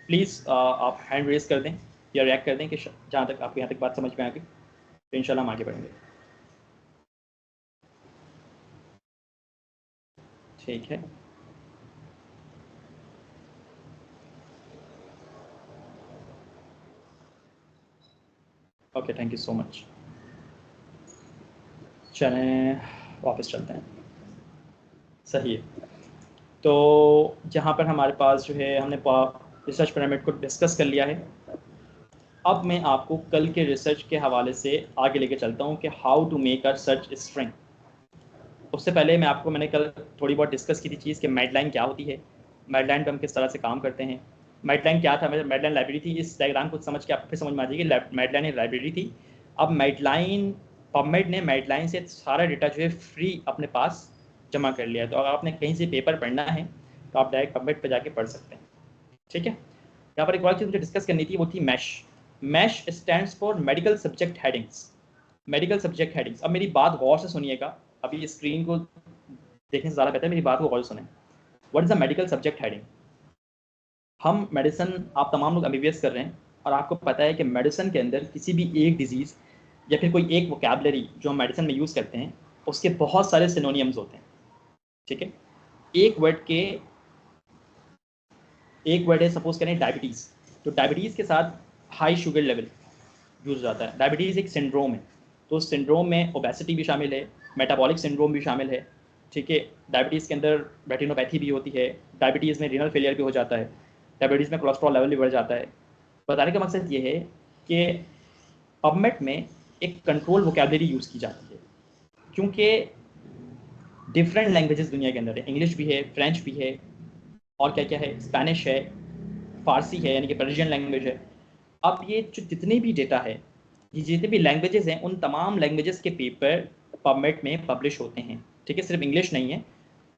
प्लीज़ आप हैंड रेज कर दें या रिएक्ट कर दें कि जहाँ तक आपको यहाँ तक बात समझ में आ गई, तो इंशाल्लाह हम आगे बढ़ेंगे। ठीक है, okay, thank you so much. चलें वापस चलते हैं। सही है, तो जहाँ पर हमारे पास जो है हमने रिसर्च पिरामिड को डिस्कस कर लिया है। अब मैं आपको कल के रिसर्च के हवाले से आगे लेके चलता हूँ कि how to make a search string. उससे पहले मैंने कल थोड़ी बहुत डिस्कस की थी चीज़ कि मेडलाइन क्या होती है, मेडलाइन पे हम किस तरह से काम करते हैं। मेडलाइन क्या था, मेडलाइन लाइब्रेरी थी। इस डायग्राम को समझ के आपको फिर समझ में आ जाएगी मेडलाइन एक लाइब्रेरी थी। अब मेडलाइन, पबमेड ने मेडलाइन से सारा डेटा जो है फ्री अपने पास जमा कर लिया। तो अगर आपने कहीं से पेपर पढ़ना है तो आप डायरेक्ट पबमेड पर जाके पढ़ सकते हैं। ठीक है, यहाँ पर एक और चीज़ मुझे डिस्कस करनी थी, वो थी MeSH. MeSH stands for medical subject headings. Medical subject headings. अब मेरी बात गौर से सुनिएगा, अभी स्क्रीन को देखने से ज़्यादा बेहतर मेरी बात को गौर से सुने। What is the medical subject heading? हम मेडिसिन, आप तमाम लोग एमबीबीएस कर रहे हैं और आपको पता है कि मेडिसिन के अंदर किसी भी एक डिजीज़ या फिर कोई एक वोकैबुलरी जो हम मेडिसिन में यूज़ करते हैं उसके बहुत सारे सिनोनियम्स होते हैं। ठीक है, एक वर्ड है, सपोज करें डायबिटीज़। तो डायबिटीज़ के साथ हाई शुगर लेवल यूज हो जाता है। डायबिटीज़ एक सिंड्रोम है, तो उस सिंड्रोम में ओबेसिटी भी शामिल है, मेटाबॉलिक सिंड्रोम भी शामिल है। ठीक है, डायबिटीज़ के अंदर रेटिनोपैथी भी होती है, डायबिटीज़ में रीनल फेलियर भी हो जाता है, डायबिटीज़ में कोलेस्ट्रॉल लेवल भी बढ़ जाता है। बताने का मकसद ये है कि पबमेड में एक कंट्रोल वोकैबुलरी यूज़ की जाती है, क्योंकि डिफरेंट लैंग्वेजेस दुनिया के अंदर है। इंग्लिश भी है, फ्रेंच भी है, और क्या क्या है, स्पेनिश है, फारसी है यानी कि पर्शियन लैंग्वेज है। अब ये जो जितने भी डेटा है, ये जितने भी लैंग्वेजेस हैं, उन तमाम लैंग्वेजेस के पेपर पबमेड में पब्लिश होते हैं। ठीक है, सिर्फ इंग्लिश नहीं है,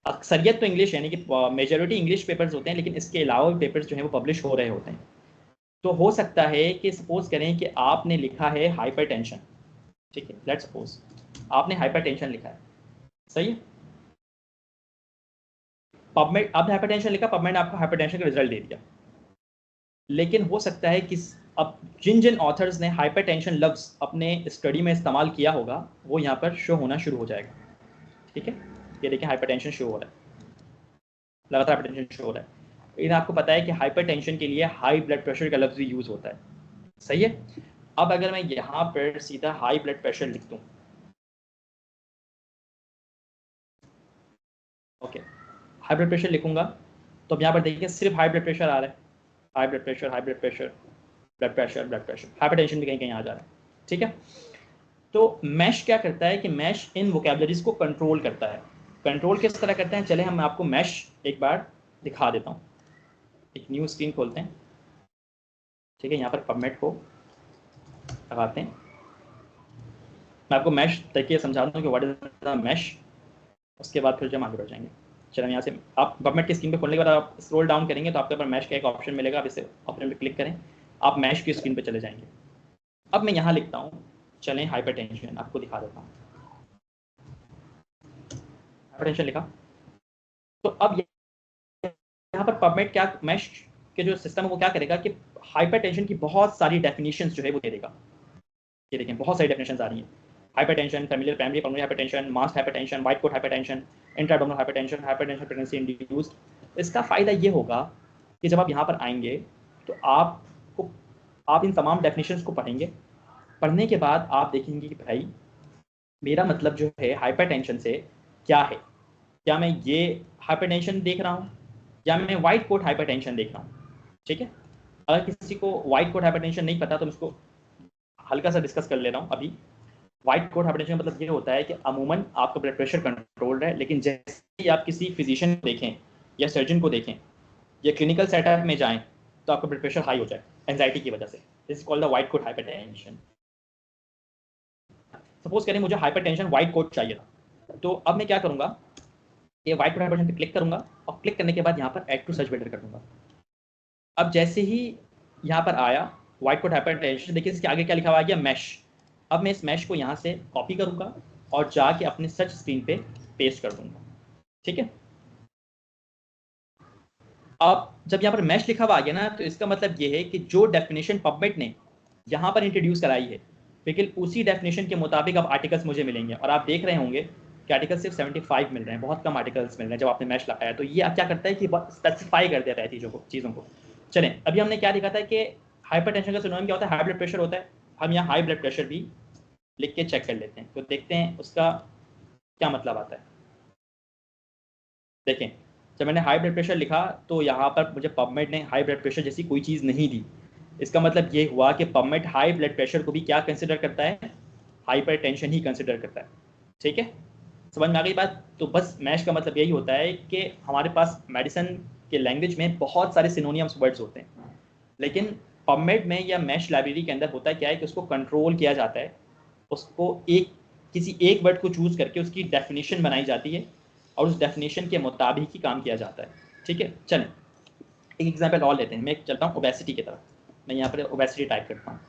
अक्सरियत तो इंग्लिश यानी कि मेजॉरिटी इंग्लिश पेपर्स होते हैं, लेकिन इसके अलावा पेपर्स जो हैं वो पब्लिश हो रहे होते हैं। तो हो सकता है कि सपोज करें कि आपने लिखा है हाइपरटेंशन। ठीक है, लेट्स सपोज आपने हाइपरटेंशन लिखा है, सही है। पबमेड, आपने हाइपरटेंशन लिखा, पबमेड ने आपको हाइपरटेंशन का रिजल्ट दे दिया। लेकिन हो सकता है कि अब जिन जिन ऑथर्स ने हाइपरटेंशन लफ्ज़ अपने स्टडी में इस्तेमाल किया होगा वो यहाँ पर शो होना शुरू हो जाएगा। ठीक है, ये देखें हाइपरटेंशन शो हो रहा है, लगातार हाइपरटेंशन शो हो रहा है। लेकिन आपको पता है कि हाइपरटेंशन के लिए हाई ब्लड प्रेशर का लफ्ज़ भी यूज़ होता है, सही है। अब अगर मैं यहाँ पर सीधा हाई ब्लड प्रेशर लिख दूँ, ओके, हाई ब्लड प्रेशर लिखूंगा तो अब यहाँ पर देखिए सिर्फ हाई ब्लड प्रेशर आ रहा है, high blood pressure, high blood pressure, blood pressure, blood pressure, hypertension भी कहीं कहीं आ जा रहा है। ठीक है, तो मैश क्या करता है कि मैश इन वोकैबुलरीज को कंट्रोल करता है। कंट्रोल किस तरह करते हैं, चले हम आपको मैश एक बार दिखा देता हूँ। एक न्यू स्क्रीन खोलते हैं। ठीक है, यहाँ पर पबमेड को लगाते हैं। मैं आपको मैश तरीके समझा दूँ कि व्हाट इज द मैश, उसके बाद फिर हम आगे बढ़ जाएंगे। चलो यहाँ से आप पबमेड की स्क्रीन पे खोलने के बाद आप स्क्रॉल डाउन करेंगे तो आपके ऊपर मैश का एक ऑप्शन मिलेगा, आप इसे ऑप्शन पे क्लिक करें, आप मैश की स्क्रीन पे चले जाएंगे। अब मैं यहाँ लिखता हूँ, चलें हाइपरटेंशन, आपको दिखा देता हूँ। हाइपरटेंशन लिखा, तो अब यहाँ पर पबमेड क्या, मैश के जो सिस्टम है वो क्या करेगा कि हाइपरटेंशन की बहुत सारी डेफिनेशंस जो है वो दे देगा। ये देखें बहुत सारी डेफिनेशंस आ रही हैं, hypertension, familiar primary pulmonary hypertension, mask hypertension, white coat hypertension, intraabdominal hypertension, hypertension pregnancy induced. इसका फ़ायदा ये होगा कि जब आप यहाँ पर आएंगे तो आप इन तमाम डेफिनेशंस को पढ़ेंगे। पढ़ने के बाद आप देखेंगे कि भाई मेरा मतलब जो है हाइपरटेंशन से क्या है, क्या मैं ये हाइपरटेंशन देख रहा हूँ या मैं व्हाइट कोट हाइपरटेंशन देख रहा हूँ। ठीक है, अगर किसी को व्हाइट कोट हाइपरटेंशन नहीं पता तो मैं इसको हल्का सा डिस्कस कर ले रहा हूँ अभी। व्हाइट कोट हाइपरटेंशन का मतलब ये होता है कि अमूमन आपका ब्लड प्रेशर कंट्रोल है, लेकिन जैसे ही आप किसी फिजिशियन को देखें या सर्जन को देखें या क्लिनिकल सेटअप में जाएं तो आपका ब्लड प्रेशर हाई हो जाए एंजाइटी की वजह से। This is called the white coat hypertension. Suppose करें मुझे हाइपरटेंशन व्हाइट कोट चाहिए था, तो अब मैं क्या करूंगा, ये व्हाइट कोट हाइपरटेंशन पे क्लिक करूंगा और क्लिक करने के बाद यहाँ पर ऐड टू सर्च फिल्टर कर दूंगा। अब जैसे ही यहाँ पर आया व्हाइट कोट हाइपरटेंशन, देखिए इसके आगे क्या लिखा हुआ आ गया, मैश। अब मैं इस मैश को यहाँ से कॉपी करूंगा और जाके अपने सर्च स्क्रीन पे पेस्ट कर दूंगा। ठीक है, अब जब यहाँ पर मैश लिखा हुआ आ गया ना, तो इसका मतलब ये है कि जो डेफिनेशन पबमेड ने यहाँ पर इंट्रोड्यूस कराई है, लेकिन उसी डेफिनेशन के मुताबिक अब आर्टिकल्स मुझे मिलेंगे। और आप देख रहे होंगे कि आर्टिकल सिर्फ 75 मिल रहे हैं, बहुत कम आर्टिकल्स मिल रहे हैं जब आपने मैश लगाया। तो ये क्या करता है कि स्पेसिफाई कर देता है चीज़ों को। चलें, अभी हमने क्या देखा था कि हाइपरटेंशन का सिनोनिम क्या होता है, हाई ब्लड प्रेशर होता है। हम यहाँ हाई ब्लड प्रेशर भी लिख के चेक कर लेते हैं, तो देखते हैं उसका क्या मतलब आता है। देखें, जब मैंने हाई ब्लड प्रेशर लिखा तो यहाँ पर मुझे पबमेड ने हाई ब्लड प्रेशर जैसी कोई चीज़ नहीं दी। इसका मतलब ये हुआ कि पबमेड हाई ब्लड प्रेशर को भी क्या कंसिडर करता है, हाइपरटेंशन ही कंसिडर करता है। ठीक है, समझ में आ गई बात? तो बस मैश का मतलब यही होता है कि हमारे पास मेडिसिन के लैंग्वेज में बहुत सारे सिनोनियम्स वर्ड्स होते हैं, लेकिन पबमेड में या मैश लाइब्रेरी के अंदर होता क्या है कि उसको कंट्रोल किया जाता है, उसको किसी एक वर्ड को चूज करके उसकी डेफिनेशन बनाई जाती है और उस डेफिनेशन के मुताबिक ही काम किया जाता है। ठीक है, चलें एक एग्जाम्पल और लेते हैं। मैं चलता हूँ ओबेसिटी की तरफ। मैं यहाँ पर ओबेसिटी टाइप करता हूँ।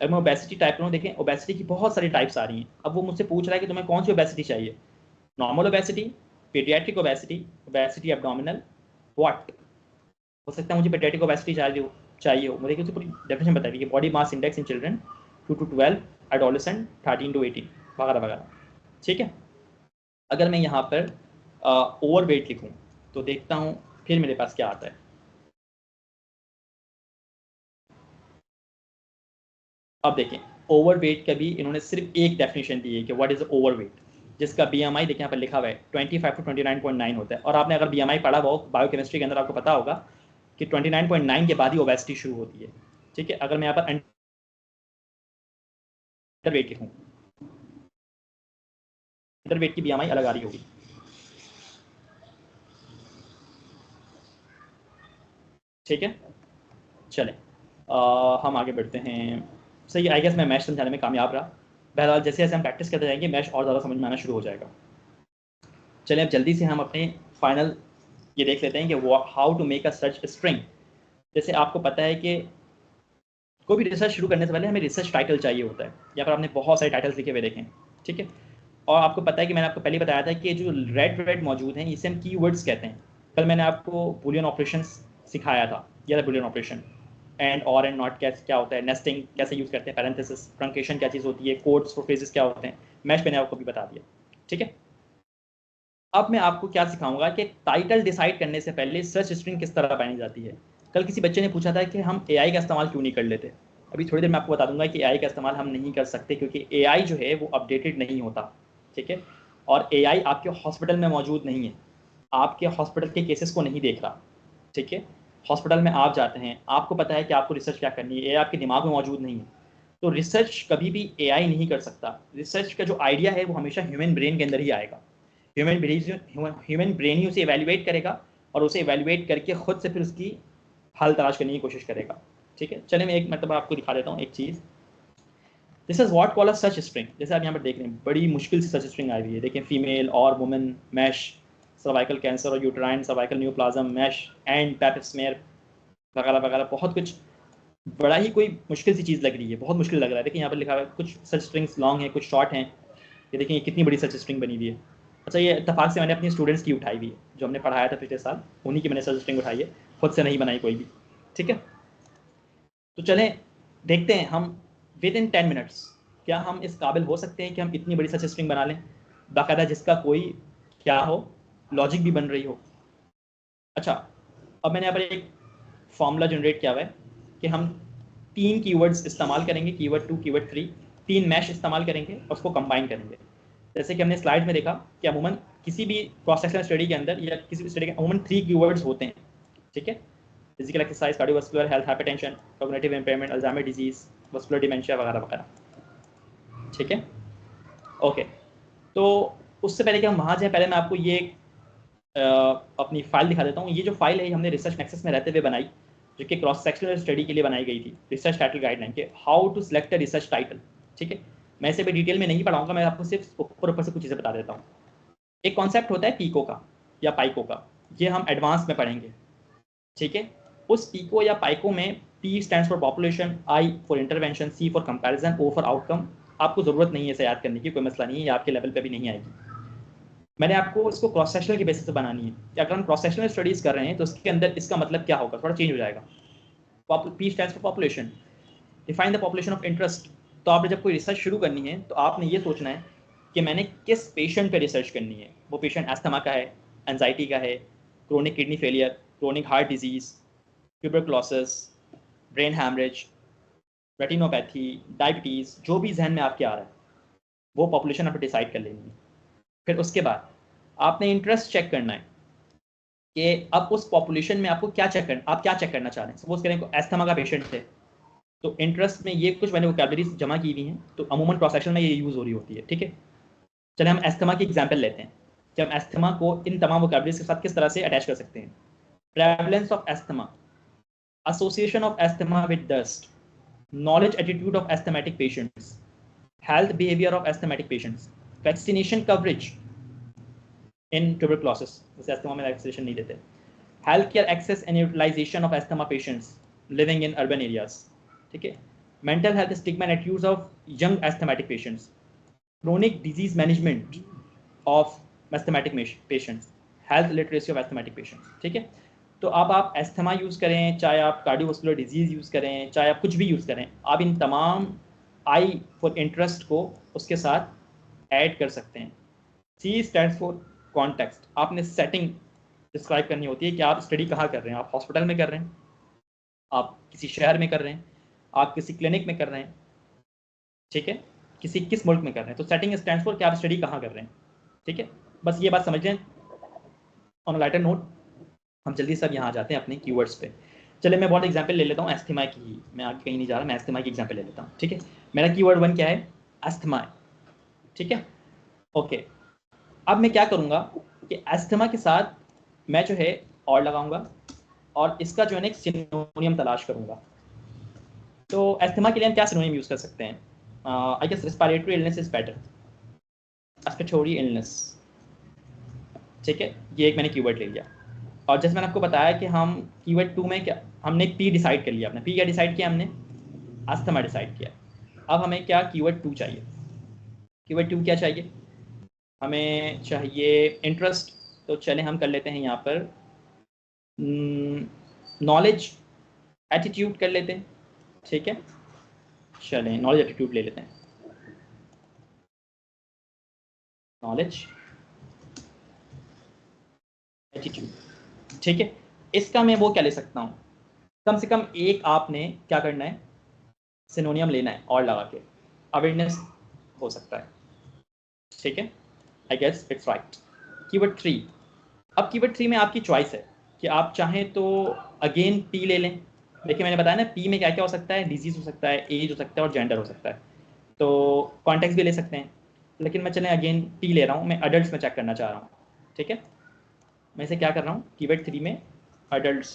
अगर मैं ओबेसिटी टाइप करूँ, देखें ओबेसिटी की बहुत सारी टाइप्स आ रही हैं। अब वो मुझसे पूछ रहा है कि तुम्हें कौन सी ओबेसिटी चाहिए, normal obesity, paediatric obesity, obesity abdominal, what. हो सकता है मुझे पीडियाट्रिक ओबेसिटी चाहिए हो, मुझे कुछ पूरी डेफिनेशन बता दी कि body mass index in children 2 to 12, adolescent 13 to 18 वगैरह वगैरह। ठीक है, अगर मैं यहाँ पर ओवर वेट लिखूँ तो देखता हूँ फिर मेरे पास क्या आता है। अब देखें ओवर वेट का भी इन्होंने सिर्फ एक डेफिनेशन दी है कि व्हाट इज ओवर वेट, जिसका बीएमआई देखें यहाँ पर लिखा हुआ है 25 to 29.9 होता है। और आपने अगर बीएमआई पढ़ा हो बायोकेमिस्ट्री के अंदर आपको पता होगा कि 29.9 के बाद ही ओबेसिटी शुरू होती है। ठीक है, अगर मैं यहाँ पर अंडर वेट लिखूँ, अंडर वेट की बीएमआई अलग आ रही होगी। ठीक है, चलें हम आगे बढ़ते हैं। सही, आई गेस मैं मैश समझाने में कामयाब रहा। बहरहाल जैसे जैसे हम प्रैक्टिस करते जाएंगे मैश और ज़्यादा समझ में आना शुरू हो जाएगा। चलें अब जल्दी से हम अपने फाइनल ये देख लेते हैं कि how to make a search string. जैसे आपको पता है कि कोई भी रिसर्च शुरू करने से पहले हमें रिसर्च टाइटल चाहिए होता है। यहाँ पर आपने बहुत सारे टाइटल्स लिखे हुए देखें। ठीक है, और आपको पता है कि मैंने आपको पहले बताया था कि जो रेड रेड मौजूद हैं इसे हम कीवर्ड्स कहते हैं। कल मैंने आपको बुलियन ऑपरेशन सिखाया था, यह था बुलियन ऑपरेशन। एंड और एंड नॉट क्या होता है, नेस्टिंग कैसे यूज़ करते हैं, पैरेंथेसिस, ट्रंकेशन क्या चीज़ होती है, कोड्स फॉर फ्रेजेस क्या होते हैं, मैश मैंने आपको भी बता दिया। ठीक है, अब मैं आपको क्या सिखाऊंगा कि टाइटल डिसाइड करने से पहले सर्च स्ट्रिंग किस तरह बनाई जाती है। कल किसी बच्चे ने पूछा था कि हम एआई का इस्तेमाल क्यों नहीं कर लेते। अभी थोड़ी देर में आपको बता दूंगा कि एआई का इस्तेमाल हम नहीं कर सकते क्योंकि एआई जो है वो अपडेटेड नहीं होता। ठीक है, और एआई आपके हॉस्पिटल में मौजूद नहीं है, आपके हॉस्पिटल के केसेस को नहीं देख रहा। ठीक है, हॉस्पिटल में आप जाते हैं, आपको पता है कि आपको रिसर्च क्या करनी है, ये आपके दिमाग में मौजूद नहीं है। तो रिसर्च कभी भी एआई नहीं कर सकता। रिसर्च का जो आइडिया है वो हमेशा ह्यूमन ब्रेन के अंदर ही आएगा। ह्यूमन ब्रेन ही उसे एवेल्युएट करेगा और उसे एवेल्युएट करके खुद से फिर उसकी हल तलाश करने की कोशिश करेगा। ठीक है, चलिए मैं एक मतलब आपको दिखा देता हूँ एक चीज़। This is what call a search string. जैसे आप यहाँ पर देख रहे हैं बड़ी मुश्किल से सर्च स्ट्रिंग आई हुई है। देखें फीमेल और वुमेन मैश, सर्वाइकल कैंसर और uterine cervical neoplasm MeSH, and pap smear वगैरह वगैरह, बहुत कुछ। बड़ा ही कोई मुश्किल सी चीज़ लग रही है, बहुत मुश्किल लग रहा है। देखिए यहाँ पर लिखा हुआ है कुछ सर्च स्ट्रिंग्स लॉन्ग है, कुछ शॉर्ट हैं। ये देखिए ये कितनी बड़ी सर्च स्ट्रिंग बनी हुई है। अच्छा, ये इत्तेफाक से मैंने अपने स्टूडेंट्स की उठाई हुई है, जो हमने पढ़ाया था पिछले साल, उन्हीं की मैंने सर्च स्ट्रिंग उठाई है, खुद से नहीं बनाई कोई भी। ठीक है, तो चलें देखते हैं हम विद इन 10 मिनट्स क्या हम इस काबिल हो सकते हैं कि हम इतनी बड़ी सर्च स्ट्रिंग बना लें बाकायदा, जिसका कोई क्या हो, लॉजिक भी बन रही हो। अच्छा, अब मैंने यहाँ पर एक फॉर्मूला जनरेट किया हुआ है कि हम 3 कीवर्ड्स इस्तेमाल करेंगे, कीवर्ड 2 कीवर्ड 3, 3 मैश इस्तेमाल करेंगे और उसको कंबाइन करेंगे। जैसे कि हमने स्लाइड में देखा कि अमूमन किसी भी क्रॉस सेक्शनल स्टडी के अंदर या किसी भी स्टडी के अमूमन 3 कीवर्ड्स होते हैं। ठीक है, physical exercise, cardiovascular health, hypertension, cognitive impairment, Alzheimer disease, vascular dementia वगैरह वगैरह। ठीक है, ओके। तो उससे पहले कि हम वहाँ जाएँ, पहले मैं आपको ये अपनी फाइल दिखा देता हूँ। ये जो फाइल है हमने रिसर्च नेक्सस में रहते हुए बनाई, जो कि क्रॉस सेक्शनल स्टडी के लिए बनाई गई थी, रिसर्च टाइटल गाइडलाइन के how to select a research title. ठीक है, मैं इसे भी डिटेल में नहीं पढ़ाऊंगा, मैं आपको सिर्फ ऊपर ऊपर से कुछ चीज़ें बता देता हूँ। एक कॉन्सेप्ट होता है पीको का या पाइको का, ये हम एडवांस में पढ़ेंगे। ठीक है, उस पीको या पाइको में P stands for population, I for intervention, C for comparison, O for outcome. आपको ज़रूरत नहीं है इसे याद करने की, कोई मसला नहीं है, ये आपके लेवल पे भी नहीं आएगी। मैंने आपको इसको क्रॉस सेक्शनल के बेसिस पे बनानी है कि अगर हम क्रॉस सेक्शनल स्टडीज़ कर रहे हैं तो उसके अंदर इसका मतलब क्या होगा, थोड़ा चेंज हो जाएगा। P stands for population, define the population of interest. तो आपने जब कोई रिसर्च शुरू करनी है तो आपने ये सोचना है कि मैंने किस पेशेंट पे रिसर्च करनी है। वो पेशेंट एस्थमा का है, एंजाइटी का है, chronic kidney failure, chronic heart disease, tuberculosis, brain haemorrhage, retinopathy, diabetes, जो भी जहन में आपके आ रहा है वो पॉपुलेशन आपको डिसाइड कर लेनी है। फिर उसके बाद आपने इंटरेस्ट चेक करना है कि अब उस पॉपुलेशन में आपको क्या चेक करना, आप क्या चेक करना चाह रहे हैं। सपोज करें एस्थमा का पेशेंट है तो इंटरेस्ट में ये कुछ मैंने वोकैबुलरीज जमा की हुई हैं, तो अमूमन क्रॉस सेक्शन में ये यूज़ हो रही होती है। ठीक है, चलिए हम एस्थमा की एग्जाम्पल लेते हैं कि हम एस्थमा को इन तमाम वोकैबुलरीज के साथ किस तरह से अटैच कर सकते हैं। Prevalence of asthma, association of asthma with dust, knowledge attitude of asthmatic patients, health behavior of asthmatic patients, vaccination coverage in tuberculosis, जैसे अस्थमा में वैक्सीनेशन नहीं देते, health care access and utilization of asthma patients living in urban areas, ठीक है, mental health stigma and attitudes of young asthmatic patients, chronic disease management of asthmatic patients, health literacy of asthmatic patients, ठीक है। तो अब आप asthma use करें, चाहे आप कार्डियोवास्कुलर डिजीज़ यूज़ करें, चाहे आप कुछ भी यूज़ करें, आप इन तमाम आई फॉर इंटरेस्ट को उसके साथ ऐड कर सकते हैं। C stands for context. आपने सेटिंग डिस्क्राइब करनी होती है कि आप स्टडी कहाँ कर रहे हैं। आप हॉस्पिटल में कर रहे हैं, आप किसी शहर में कर रहे हैं, आप किसी क्लिनिक में कर रहे हैं, ठीक है, किस मुल्क में कर रहे हैं। तो सेटिंग स्टैंड्स फॉर कि आप स्टडी कहाँ कर रहे हैं, ठीक है। बस ये बात समझ लें। ऑन अ लाइटर नोट हम जल्दी सब यहाँ आ जाते हैं अपने कीवर्ड्स पे। चलिए मैं बहुत एग्जांपल ले लेता हूँ एस्थमा की ही, मैं आगे कहीं नहीं जा रहा, मैं एस्थमा की एग्जांपल ले लेता हूँ, ठीक है। मेरा कीवर्ड 1 क्या है? एस्थमा, ठीक है, ओके। अब मैं क्या करूँगा कि एस्थमा के साथ मैं जो है और लगाऊंगा और इसका जो है एक सिनोनियम तलाश करूँगा। तो एस्थमा के लिए हम क्या सिनोनियम यूज़ कर सकते हैं? I guess respiratory illness is better, respiratory illness, ठीक है। ये एक मैंने कीवर्ड ले लिया। और जैसे मैंने आपको बताया कि हम कीवर्ड 2 में क्या हमने पी डिसाइड कर लिया, अपने पी क्या डिसाइड किया हमने? अस्थमा डिसाइड किया। अब हमें क्या कीवर्ड 2 चाहिए? कीवर्ड 2 क्या चाहिए? हमें चाहिए इंटरेस्ट। तो चलें हम कर लेते हैं यहाँ पर नॉलेज एटीट्यूड कर लेते हैं, ठीक है। चलें नॉलेज एटीट्यूड ले लेते हैं, नॉलेज एटीट्यूड, ठीक है। इसका मैं वो क्या ले सकता हूँ, कम से कम एक आपने क्या करना है, सिनोनियम लेना है और लगा के अवेयरनेस हो सकता है, ठीक है। I guess it's right. Keyword 3। अब कीवर्ड 3 में आपकी चॉइस है कि आप चाहें तो अगेन पी ले लें। देखिए मैंने बताया ना, पी में क्या क्या हो सकता है, डिजीज हो सकता है, एज हो सकता है और जेंडर हो सकता है। तो कॉन्टेक्स्ट भी ले सकते हैं, लेकिन मैं चलें अगेन पी ले रहा हूँ, मैं अडल्ट में चेक करना चाह रहा हूँ, ठीक है। मैं इसे क्या कर रहा हूँ, कीवर्ड 3 में अडल्ट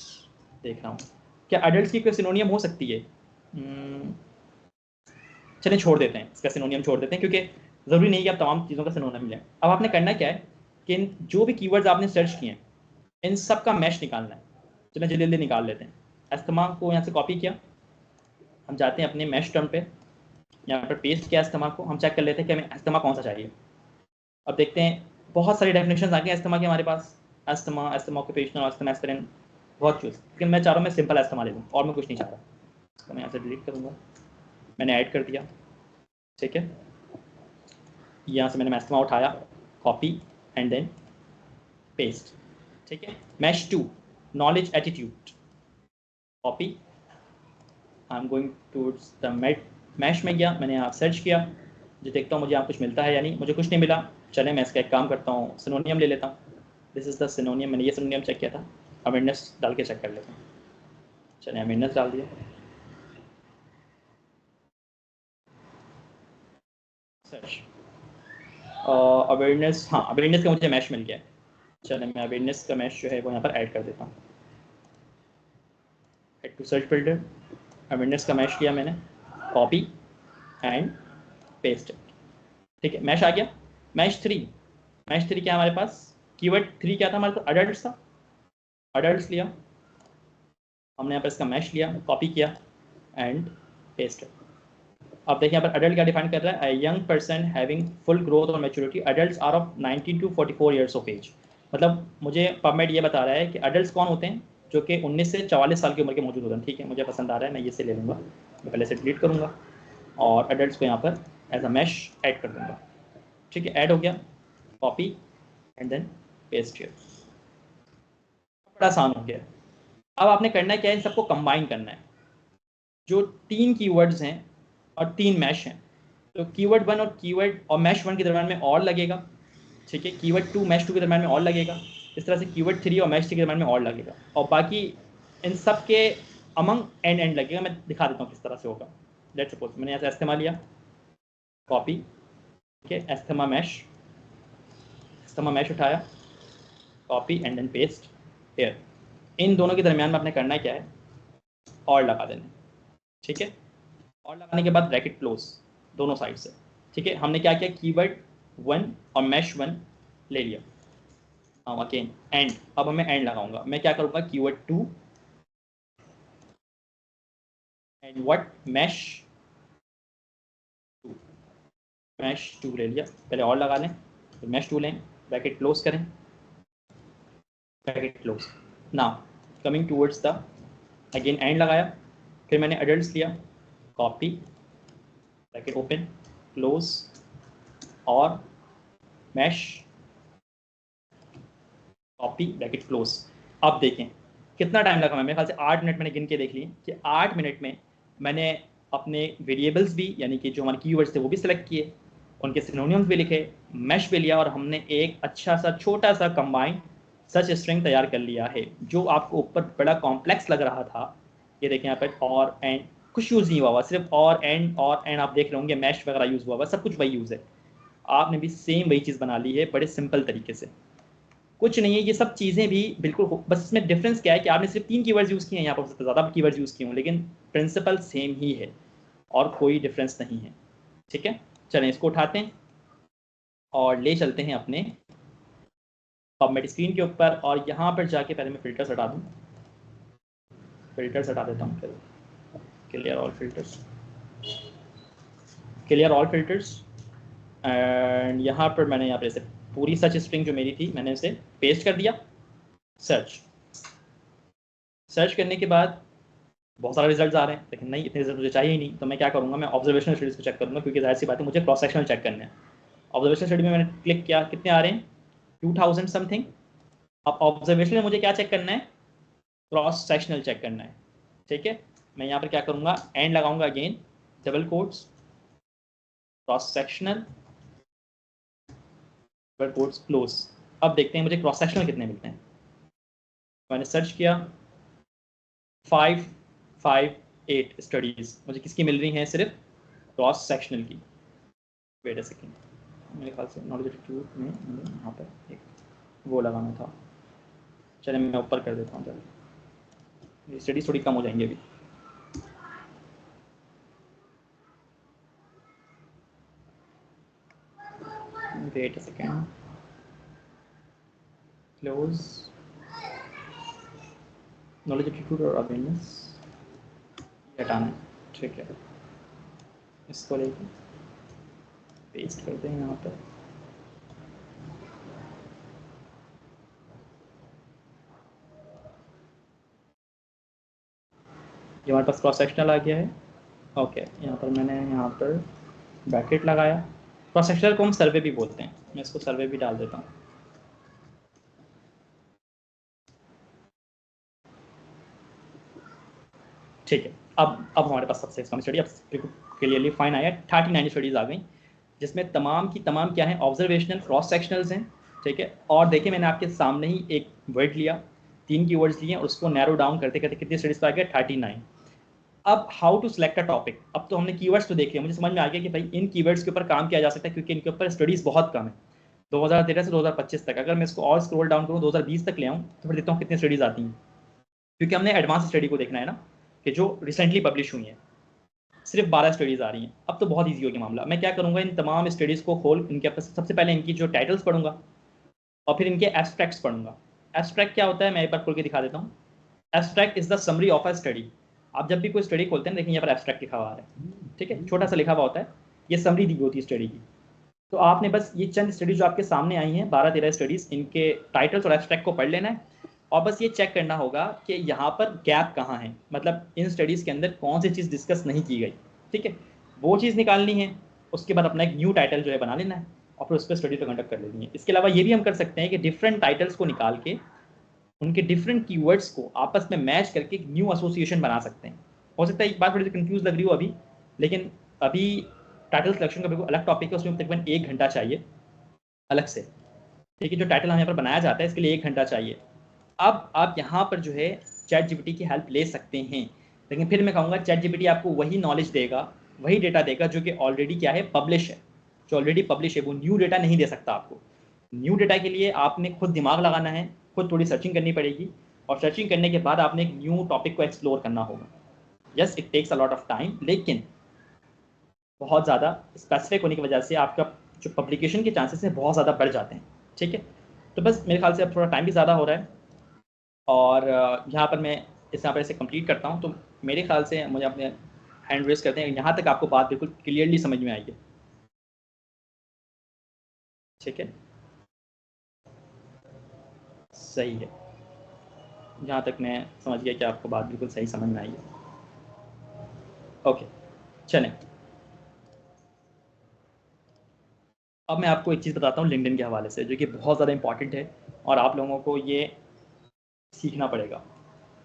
देख रहा हूँ। क्या अडल्ट की कोई सिनोनियम हो सकती है? चलें छोड़ देते हैं, इसका सिनोनियम छोड़ देते हैं, क्योंकि ज़रूरी नहीं कि आप तमाम चीज़ों का सिनोनियम लें। अब आपने करना क्या है कि इन जो भी कीवर्ड्स आपने सर्च किए हैं इन सब का मैश निकालना है। चलें जल्दी जल्दी निकाल लेते हैं। एस्थमा को यहाँ से कॉपी किया, हम जाते हैं अपने मैश टर्म पे, यहाँ पर पेस्ट किया एस्थमा को, हम चेक कर लेते हैं कि हमें एस्थमा कौन सा चाहिए। अब देखते हैं बहुत सारी डेफिनेशन आ गई एस्थमा की हमारे पास, asthma, asthma occupational, asthma aspirin, बहुत चूज, लेकिन मैं चाह रहा हूँ मैं सिंपल एस्थमा ले लूँ और मैं कुछ नहीं चाह रहा। इसको मैं यहाँ से डिलीट करूँगा, मैंने ऐड कर दिया, ठीक है। यहाँ से मैंने एस्थमा उठाया, कॉपी एंड देन पेस्ट, ठीक है। MeSH 2 knowledge attitude, copy, I am going towards the MeSH में गया, मैंने यहाँ सर्च किया, जो देखता हूँ मुझे यहाँ कुछ मिलता है या नहीं, मुझे कुछ नहीं मिला। चले मैं इसका एक काम करता हूँ, सिनोनियम ले लेता हूँ। दिस इज़ द सिनोनियम, मैंने ये सिनोनियम चेक किया था, अवेयरनेस डाल के चेक कर लेता हूँ। चले अवेयरनेस डाल दिया, सर्च, अवेयरनेस, हाँ अवेयरनेस का मुझे मैश मिल गया। चले मैं अवेयरनेस का मैश जो है वो यहाँ पर ऐड कर देता हूँ। Add to search builder, awareness का मैश किया मैंने, कॉपी एंड पेस्ट, ठीक है, मैश आ गया। मैश 3, मैश 3 क्या हमारे पास, कीवर्ड 3 क्या था हमारे पास, अडल्ट था, अडल्ट लिया हमने यहाँ पर, इसका मैश लिया, कॉपी किया एंड पेस्ट। अब देखिए यहाँ पर अडल्ट क्या डिफाइन कर रहा है, young person having full growth और maturity, adults are of 19 to 44 years of age. मतलब मुझे पबमेड ये बता रहा है कि अडल्ट्स कौन होते हैं, जो कि 19 से 44 साल की उम्र के मौजूद होते हैं, ठीक है। मुझे पसंद आ रहा है, मैं ये से ले लूँगा, मैं पहले से डिलीट करूँगा और अडल्ट्स को यहाँ पर एज अ मैश ऐड कर दूँगा, ठीक है। ऐड हो गया, copy and then paste here, बड़ा आसान हो गया। अब आपने करना है क्या है, इन सबको कंबाइन करना है। जो 3 कीवर्ड्स हैं और 3 मैश हैं, तो कीवर्ड 1 और मैश 1 के दरम्यान में और लगेगा, ठीक है। कीवर्ड 2 मैश 2 के दरम्यान में और लगेगा, इस तरह से कीवर्ड 3 और मैश 3 के दरम्यान में और लगेगा, और बाकी इन सब के अमंग एंड लगेगा। मैं दिखा देता हूँ किस तरह से होगा। लेट्स सपोज मैंने यहाँ से एस्थमा लिया, कॉपी, ठीक है, एस्थमा मैश, कस्टमर मैश उठाया, copy and then paste here. इन दोनों के दरमियान में आपने करना क्या है, और लगा देना, ठीक है। और लगाने के बाद ब्रैकेट क्लोज दोनों साइड से, ठीक है। हमने क्या किया, कीवर्ड 1 और मैश 1 ले लिया। अगेन एंड, अब मैं एंड लगाऊंगा। मैं क्या करूंगा, keyword 2 and what MeSH 2, MeSH 2 ले लिया। पहले और लगा लें, फिर मैश 2 लें, ब्रैकेट क्लोज करें, bracket close. Now coming towards the, again and लगाया, फिर मैंने एडल्ट्स लिया, कॉपी, ब्रैकेट ओपन क्लोज और मैश, कॉपी, ब्रैकेट क्लोज। अब देखें कितना टाइम लगा। मेरे ख्याल से 8 मिनट मैंने गिन के देख लिए कि 8 मिनट में मैंने अपने वेरिएबल्स भी, यानी कि जो हमारे कीवर्ड्स थे वो भी सिलेक्ट किए, उनके सिनोनिम्स भी लिखे, मैश भी लिया, और हमने एक अच्छा सा छोटा सा कंबाइंड सच स्ट्रिंग तैयार कर लिया है। जो आपको ऊपर बड़ा कॉम्प्लेक्स लग रहा था, ये देखें यहाँ पर और एंड कुछ यूज़ नहीं हुआ हुआ, सिर्फ और एंड आप देख रहे होंगे मैश वगैरह यूज़ हुआ हुआ, सब कुछ वही यूज़ है। आपने भी सेम वही चीज़ बना ली है बड़े सिंपल तरीके से, कुछ नहीं है। ये सब चीज़ें भी बिल्कुल बस इसमें डिफरेंस क्या है कि आपने सिर्फ 3 कीवर्ड्स यूज़ किए हैं, यहाँ पर सबसे ज़्यादा कीवर्ड्स यूज़ किए हों, लेकिन प्रिंसिपल सेम ही है और कोई डिफरेंस नहीं है, ठीक है। चलें इसको उठाते हैं और ले चलते हैं अपने पबमेड स्क्रीन के ऊपर, और यहाँ पर जाके पहले मैं फ़िल्टर्स हटा दूँ, फ़िल्टर्स हटा देता हूँ, clear all filters, clear all filters. And यहाँ पर मैंने यहाँ पर इसे पूरी सच स्ट्रिंग जो मेरी थी मैंने इसे पेस्ट कर दिया। सर्च करने के बाद बहुत सारे रिजल्ट्स आ रहे हैं, लेकिन नहीं, इतने रिजल्ट मुझे चाहिए ही नहीं। तो मैं क्या करूँगा, मैं ऑब्जर्वेशनल स्टडीज़ को चेक करूँगा, क्योंकि जाहिर सी बात है मुझे क्रॉस सेक्शनल चेक करने हैं। ऑब्जर्वेशनल स्टडी में मैंने क्लिक किया, कितने आ रहे हैं, 2000 समथिंग। अब ऑब्जर्वेशन में मुझे क्या चेक करना है, क्रॉस सेक्शनल चेक करना है, ठीक है। मैं यहाँ पर क्या करूँगा, एंड लगाऊंगा, again double quotes, cross sectional, double quotes close. अब देखते हैं मुझे क्रॉस सेक्शनल कितने मिलते हैं। मैंने सर्च किया, 558 स्टडीज़ मुझे किसकी मिल रही हैं, सिर्फ क्रॉस सेक्शनल की। वेट अ सेकेंड, मेरे ख्याल से नॉलेज एटीट्यूड में मुझे यहाँ पर एक वो लगाना था। चलिए मैं ऊपर कर देता हूँ, चलिए स्टडीज थोड़ी कम हो जाएंगी अभी। Wait a second, close, knowledge attitude और अवेयरनेस हटाना है, ठीक है। इसको लेकर पेस्ट करते हैं यहाँ पर। ये हमारे पास क्रॉस सेक्शनल आ गया है, ओके। यहाँ पर मैंने यहाँ पर ब्रैकेट लगाया। क्रॉस सेक्शनल को हम सर्वे भी बोलते हैं, मैं इसको सर्वे भी डाल देता हूँ। ठीक है, अब हमारे पास सबसे कम स्टडी, अब क्लियरली फाइन आया, 39 स्टडीज़ आ गई, जिसमें तमाम की तमाम क्या है, ऑब्जर्वेशनल क्रॉस सेक्शनल्स हैं, ठीक है। और देखिए मैंने आपके सामने ही एक वर्ड लिया, 3 कीवर्ड्स लिए, और उसको नैरो डाउन करते करते कितनी स्टडीज़ पर आ गया, 39। अब how to select a topic, अब तो हमने कीवर्ड्स तो देख लिया, मुझे समझ में आ गया कि भाई इन कीवर्ड्स के ऊपर काम किया जा सकता है, क्योंकि इनके ऊपर स्टडीज़ बहुत कम है 2013 से 2025 तक। अगर मैं इसको और स्क्रॉल डाउन करूँ 2020 तक ले आऊँ तो फिर देखता हूँ कितनी स्टडीज़ आती हैं, क्योंकि हमने एडवांस स्टडी को देखना है ना, कि जो रिसेंटली पब्लिश हुई है। सिर्फ 12 स्टडीज़ आ रही हैं। अब तो बहुत ईजी हो गया मामला। मैं क्या करूँगा, इन तमाम स्टडीज़ को खोल, इनके सबसे पहले इनकी जो टाइटल्स पढ़ूंगा और फिर इनके एब्स्ट्रैक्ट्स पढ़ूंगा। एब्स्ट्रैक्ट क्या होता है, मैं एक बार खोल के दिखा देता हूँ। Abstract is the summary of a study. आप जब भी कोई स्टडी खोलते हैं, देखिए यहाँ पर एब्स्ट्रैक्ट लिखा हुआ है, ठीक है, छोटा सा लिखा हुआ होता है, ये समरी दी होती है स्टडी की। तो आपने बस ये चंद स्टडीज जो आपके सामने आई हैं 12-13 स्टडीज़, इनके टाइटल्स और एब्स्ट्रैक्ट को पढ़ लेना है, और बस ये चेक करना होगा कि यहाँ पर गैप कहाँ है, मतलब इन स्टडीज़ के अंदर कौन सी चीज़ डिस्कस नहीं की गई, ठीक है, वो चीज़ निकालनी है। उसके बाद अपना एक न्यू टाइटल जो है बना लेना है, और फिर उस पर स्टडी तो कंडक्ट कर लेनी है। इसके अलावा ये भी हम कर सकते हैं कि डिफरेंट टाइटल्स को निकाल के उनके डिफरेंट कीवर्ड्स को आपस में मैच करके एक न्यू एसोसिएशन बना सकते हैं। हो सकता है एक बात थोड़ी सी कंफ्यूज लग रही हो अभी, लेकिन अभी टाइटल सिलेक्शन का बिल्कुल अलग टॉपिक है, उसमें तकरीबन 1 घंटा चाहिए अलग से, ठीक है। जो टाइटल हम यहाँ पर बनाया जाता है इसके लिए 1 घंटा चाहिए। अब आप यहाँ पर जो है चैट जीपीटी की हेल्प ले सकते हैं, लेकिन फिर मैं कहूँगा चैट जीपीटी आपको वही नॉलेज देगा, वही डेटा देगा जो कि ऑलरेडी क्या है, पब्लिश है। जो ऑलरेडी पब्लिश है वो न्यू डेटा नहीं दे सकता आपको। न्यू डेटा के लिए आपने खुद दिमाग लगाना है, खुद थोड़ी सर्चिंग करनी पड़ेगी, और सर्चिंग करने के बाद आपने एक न्यू टॉपिक को एक्सप्लोर करना होगा। Yes, it takes a lot of time, लेकिन बहुत ज़्यादा स्पेसिफिक होने की वजह से आपका जो पब्लिकेशन के चांसेस हैं बहुत ज़्यादा बढ़ जाते हैं। ठीक है, तो बस मेरे ख्याल से अब थोड़ा टाइम भी ज़्यादा हो रहा है, और यहाँ पर मैं यहाँ पर इसे कंप्लीट करता हूँ। तो मेरे ख्याल से मुझे अपने हैंड रेस करते हैं, यहाँ तक आपको बात बिल्कुल क्लियरली समझ में आई है। ठीक है, सही है, जहाँ तक मैं समझ गया कि आपको बात बिल्कुल सही समझ में आई है। ओके, चलें, अब मैं आपको एक चीज़ बताता हूँ लिंक्डइन के हवाले से, जो कि बहुत ज़्यादा इंपॉर्टेंट है और आप लोगों को ये सीखना पड़ेगा।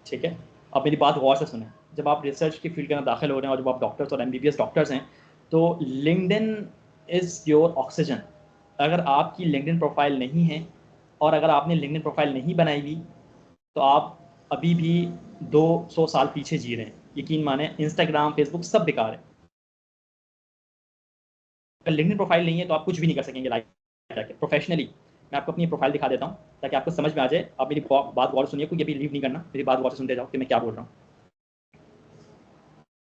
ठीक है, अब मेरी बात गौर से सुने। जब आप रिसर्च की फील्ड के अंदर दाखिल हो रहे हैं और जब आप डॉक्टर्स और एमबीबीएस डॉक्टर्स हैं, तो लिंक्डइन इज़ योर ऑक्सीजन। अगर आपकी लिंक्डइन प्रोफाइल नहीं है और अगर आपने लिंक्डइन प्रोफाइल नहीं बनाई हुई, तो आप अभी भी 200 साल पीछे जी रहे हैं। यकीन माने, इंस्टाग्राम, फेसबुक सब बेकार है। अगर लिंक्डइन प्रोफाइल नहीं है तो आप कुछ भी नहीं कर सकेंगे लाइफ जाके प्रोफेशनली। मैं आपको अपनी प्रोफाइल दिखा देता हूँ ताकि आपको समझ में आ जाए। आप मेरी बात गौर सुनिए, कोई अभी लीव नहीं करना, मेरी बात गौर से सुनते जाओ कि मैं क्या बोल रहा हूँ।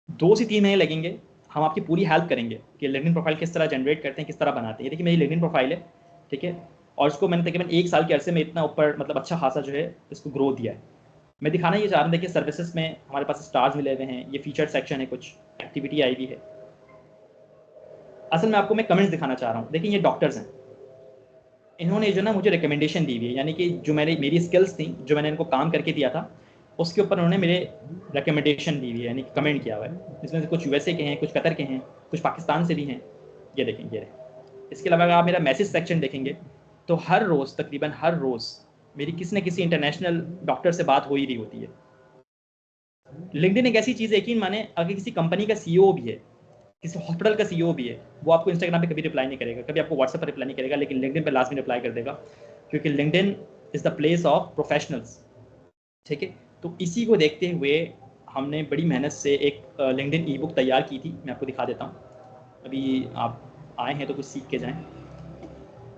2 से 3 महीने लगेंगे, हम आपकी पूरी हेल्प करेंगे कि लिंक्डइन प्रोफाइल किस तरह जनरेट करते हैं, किस तरह बनाते हैं। देखिए, मेरी लिंक्डइन प्रोफाइल है, ठीक है, और इसको मैंने तकरीबन 1 साल के अरसे में इतना ऊपर, मतलब अच्छा खासा जो है इसको ग्रो दिया है। मैं दिखाना ये चाह रहा हूँ, देखिए सर्विसेज में हमारे पास स्टार्स मिले हुए हैं, ये फीचर सेक्शन है, कुछ एक्टिविटी आई हुई है। असल में आपको मैं कमेंट्स दिखाना चाह रहा हूँ। देखिए, ये डॉक्टर्स हैं, इन्होंने जो ना मुझे रिकमेंडेशन दी हुई है, यानी कि जो मेरी स्किल्स थी, जो मैंने इनको काम करके दिया था, उसके ऊपर उन्होंने मेरे रिकमेंडेशन दी हुई है, यानी कि कमेंट किया हुआ है। इसमें से कुछ यूएसए के हैं, कुछ कतर के हैं, कुछ पाकिस्तान से भी हैं। ये देखें, ये रहे। इसके अलावा अगर आप मेरा मैसेज सेक्शन देखेंगे, तो हर रोज़, तकरीबन हर रोज़ मेरी किसी न किसी इंटरनेशनल डॉक्टर से बात हो ही रही होती है। लिंक्डइन एक ऐसी चीज़ है, यकीन माने, अगर किसी कंपनी का सीईओ भी है, किसी हॉस्पिटल का सीईओ भी है, वो आपको इंस्टाग्राम पे कभी रिप्लाई नहीं करेगा, कभी आपको व्हाट्सएप पर रिप्लाई नहीं करेगा, लेकिन लिंक्डइन पे लास्ट में रिप्लाई कर देगा, क्योंकि LinkedIn is the place of professionals. ठीक है, तो इसी को देखते हुए हमने बड़ी मेहनत से एक लिंक्डइन ई बुक तैयार की थी। मैं आपको दिखा देता हूँ, अभी आप आए हैं तो कुछ सीख के जाएँ।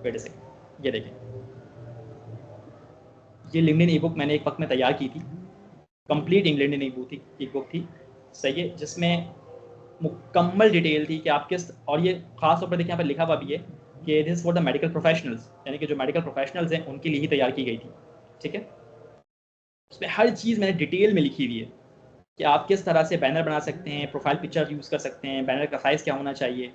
वेट अ सेकंड, ये देखें, ये लिंक्डइन ई बुक मैंने एक वक्त में तैयार की थी, कंप्लीट लिंक्डइन ई बुक थी, सही है, जिसमें मुकम्मल डिटेल थी कि आप किस, और ये खास तौर पर देखिए यहाँ पर लिखा हुआ भी है कि this for the medical professionals, यानी कि जो मेडिकल प्रोफेशनल्स हैं उनके लिए ही तैयार की गई थी। ठीक है, उसमें हर चीज़ मैंने डिटेल में लिखी हुई है कि आप किस तरह से बैनर बना सकते हैं, प्रोफाइल पिक्चर यूज़ कर सकते हैं, बैनर का साइज़ क्या होना चाहिए,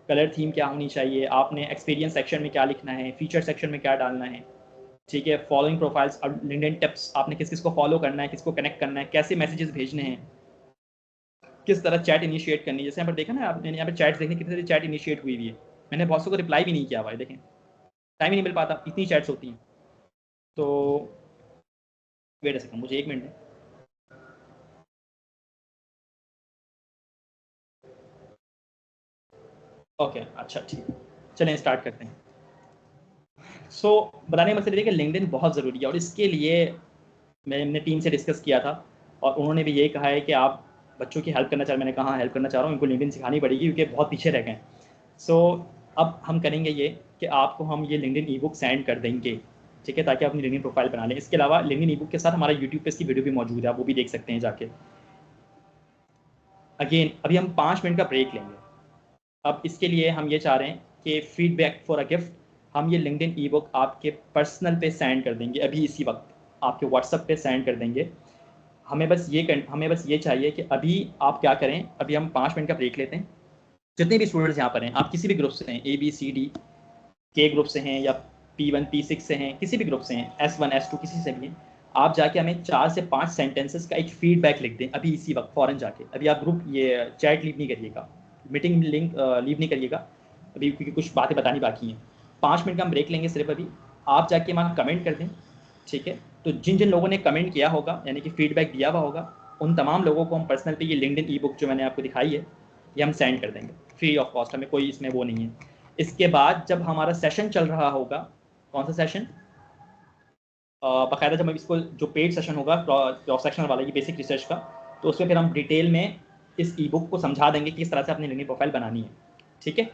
कलर थीम क्या होनी चाहिए, आपने एक्सपीरियंस सेक्शन में क्या लिखना है, फीचर सेक्शन में क्या डालना है। ठीक है, फॉलोइंग प्रोफाइल्स, अब लिंक्डइन टिप्स, आपने किस किस को फॉलो करना है, किसको कनेक्ट करना है, कैसे मैसेजेस भेजने हैं, किस तरह चैट इनिशिएट करनी है। जैसे यहाँ पर देखा ना आपने, यहाँ पर चैट्स देखने, कितनी सारी चैट इनिशिएट हुई हुई है। मैंने बहुत को रिप्लाई भी नहीं किया हुआ है, देखें, टाइम ही नहीं मिल पाता, इतनी चैट्स होती हैं। तो वेट अ सेकंड, मुझे 1 मिनट दें। ओके, अच्छा ठीक, चलें स्टार्ट करते हैं। सो बताने का मकसद ये है कि लिंक्डइन बहुत ज़रूरी है, और इसके लिए मैंने टीम से डिस्कस किया था और उन्होंने भी ये कहा है कि आप बच्चों की हेल्प करना चाह रहे हैं। मैंने कहा हाँ, हेल्प करना चाह रहा हूँ, इनको लिंक्डइन सिखानी पड़ेगी क्योंकि बहुत पीछे रह गए हैं। सो अब हम करेंगे ये कि आपको हम ये लिंक्डइन ई बुक सेंड कर देंगे, ठीक है, ताकि आप अपनी लिंक्डइन प्रोफाइल बना लें। इसके अलावा लिंक्डइन ई बुक के साथ हमारा यूट्यूब पे इसकी वीडियो भी मौजूद है, आप वो भी देख सकते हैं जाके। अगेन अभी हम 5 मिनट का ब्रेक लेंगे। अब इसके लिए हम ये चाह रहे हैं कि फीडबैक फॉर अ गिफ्ट, हम ये लिंक्डइन ई बुक आपके पर्सनल पे सेंड कर देंगे, अभी इसी वक्त आपके व्हाट्सएप पे सेंड कर देंगे। हमें बस ये चाहिए कि अभी आप क्या करें, अभी हम 5 मिनट का ब्रेक लेते हैं। जितने भी स्टूडेंट्स यहाँ पर हैं, आप किसी भी ग्रुप से हैं, ABCD के ग्रुप से हैं या P1 P6 से हैं, किसी भी ग्रुप से हैं, S1 S2 किसी से भी हैं, आप जाके हमें 4 से 5 सेंटेंसेस का एक फीडबैक लिख दें अभी इसी वक्त, फ़ौरन जाके। अभी आप ग्रुप ये चैट लीव नहीं करिएगा, मीटिंग लिंक लीव नहीं करिएगा अभी, क्योंकि कुछ बातें बतानी बाकी हैं। 5 मिनट का हम ब्रेक लेंगे सिर्फ अभी, आप जाके वहाँ कमेंट कर दें। ठीक है, तो जिन जिन लोगों ने कमेंट किया होगा, यानी कि फीडबैक दिया हुआ होगा, उन तमाम लोगों को हम पर्सनल पे ये लिंक्डइन ई बुक जो मैंने आपको दिखाई है, ये हम सेंड कर देंगे फ्री ऑफ कॉस्ट, हमें कोई इसमें वो नहीं है। इसके बाद जब हमारा सेशन चल रहा होगा, कौन सा सेशन, बाकायदा जब हम इसको, जो पेड सेशन होगा क्रॉस सेक्शनल वाला, ये बेसिक रिसर्च का, तो उसमें फिर हम डिटेल में इस ई बुक को समझा देंगे कि किस तरह से अपनी लिंक्डइन प्रोफाइल बनानी है। ठीक है,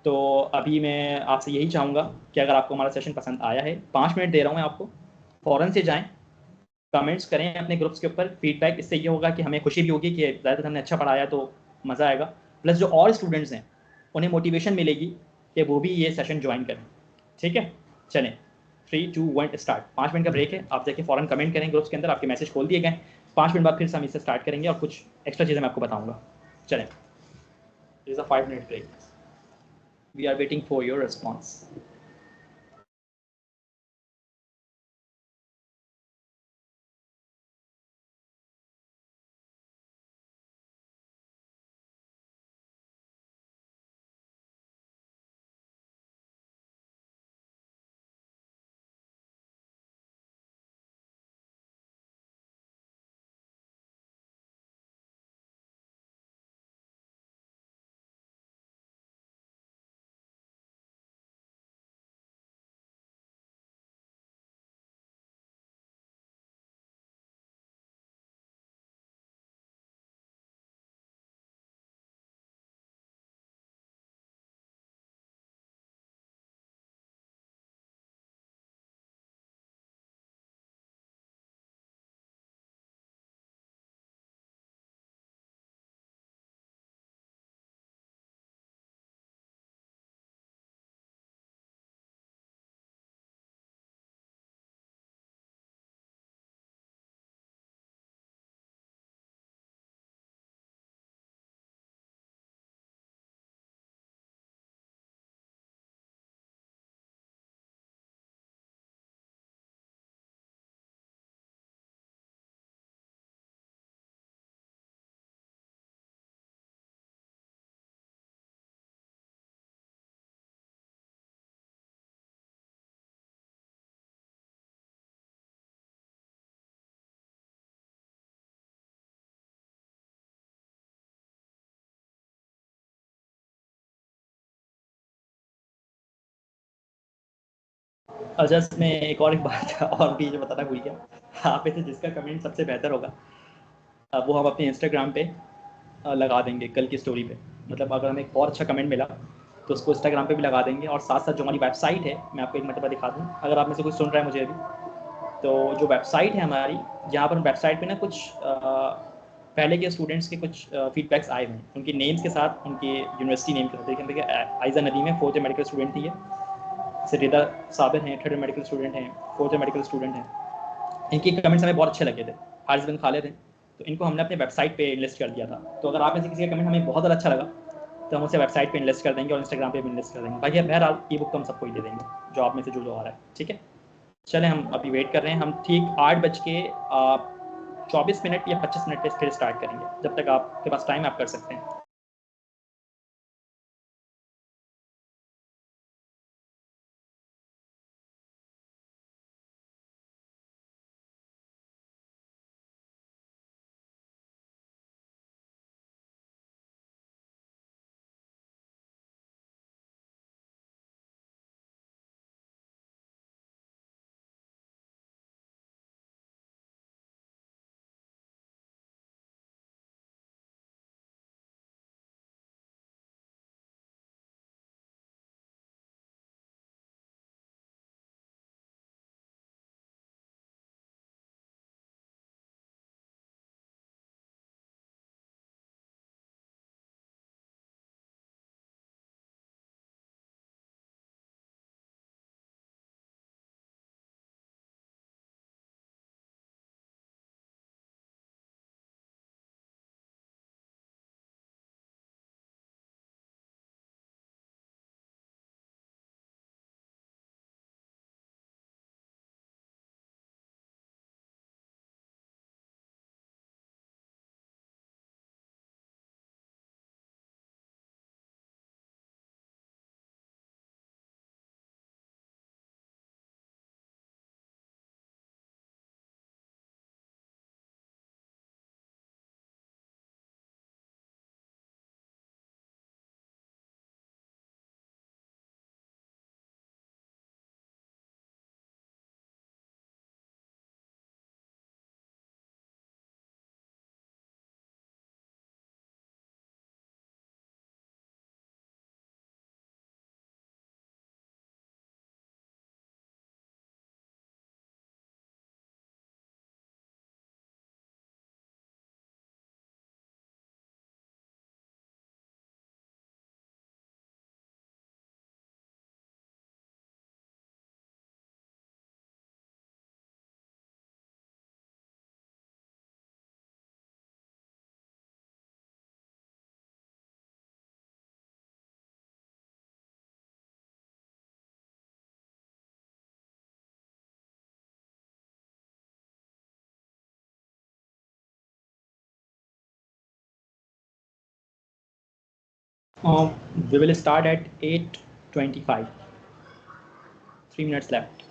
तो अभी मैं आपसे यही चाहूँगा कि अगर आपको हमारा सेशन पसंद आया है, 5 मिनट दे रहा हूँ मैं आपको, फ़ौरन से जाएँ, कमेंट्स करें अपने ग्रुप्स के ऊपर, फीडबैक। इससे ये होगा कि हमें खुशी भी होगी कि ज़्यादातर हमने अच्छा पढ़ाया तो मज़ा आएगा। प्लस जो और स्टूडेंट्स हैं उन्हें मोटिवेशन मिलेगी कि वो भी ये सेशन ज्वाइन करें। ठीक है, चलें 3 2 1 स्टार्ट। 5 मिनट का ब्रेक है, आप जाके फ़ौरन कमेंट करें ग्रुप्स के अंदर, आपके मैसेज खोल दिए गए। 5 मिनट बाद फिर से हम इससे स्टार्ट करेंगे और कुछ एक्स्ट्रा चीज़ें मैं आपको बताऊँगा। चलें, is a 5 minute break. We are waiting for your response. Just मैं एक बात और भी जो बताना भूल गया, आप में से जिसका कमेंट सबसे बेहतर होगा वो हम अपने इंस्टाग्राम पे लगा देंगे कल की स्टोरी पे। मतलब अगर हमें एक और अच्छा कमेंट मिला तो उसको इंस्टाग्राम पे भी लगा देंगे। और साथ साथ जो हमारी वेबसाइट है, मैं आपको एक मरतबा दिखा दूँ अगर आप में से कुछ सुन रहा है मुझे अभी, तो जो वेबसाइट है हमारी, यहाँ पर वेबसाइट पे ना कुछ पहले के स्टूडेंट्स के कुछ फीडबैक्स आए हुए हैं उनकी नेम्स के साथ, उनकी यूनिवर्सिटी नेम के साथ। देखिए आयजा नदीम है, 4th मेडिकल स्टूडेंट थी ये। सरीदा साबिर हैं, 3rd मेडिकल स्टूडेंट हैं, 4th मेडिकल स्टूडेंट हैं। इनके कमेंट्स हमें बहुत अच्छे लगे थे, हारिस बिन खालिद हैं, तो इनको हमने अपने वेबसाइट पे लिस्ट कर दिया था। तो अगर आप में से किसी का कमेंट हमें बहुत ज़्यादा अच्छा लगा तो हम उसे वेबसाइट पे इनलिस्ट कर देंगे और इंस्टाग्राम पे भी इनलिस्ट कर देंगे। बाकी बहरहाल ई बुक तो हम सबको ही दे देंगे, जो आप में से जो आ रहा है। ठीक है, चलें हम अभी वेट कर रहे हैं। हम ठीक 8 बज के 24 मिनट या 25 मिनट पे फिर स्टार्ट करेंगे। जब तक आपके पास टाइम आप कर सकते हैं। We will start at 8:25. 3 minutes left.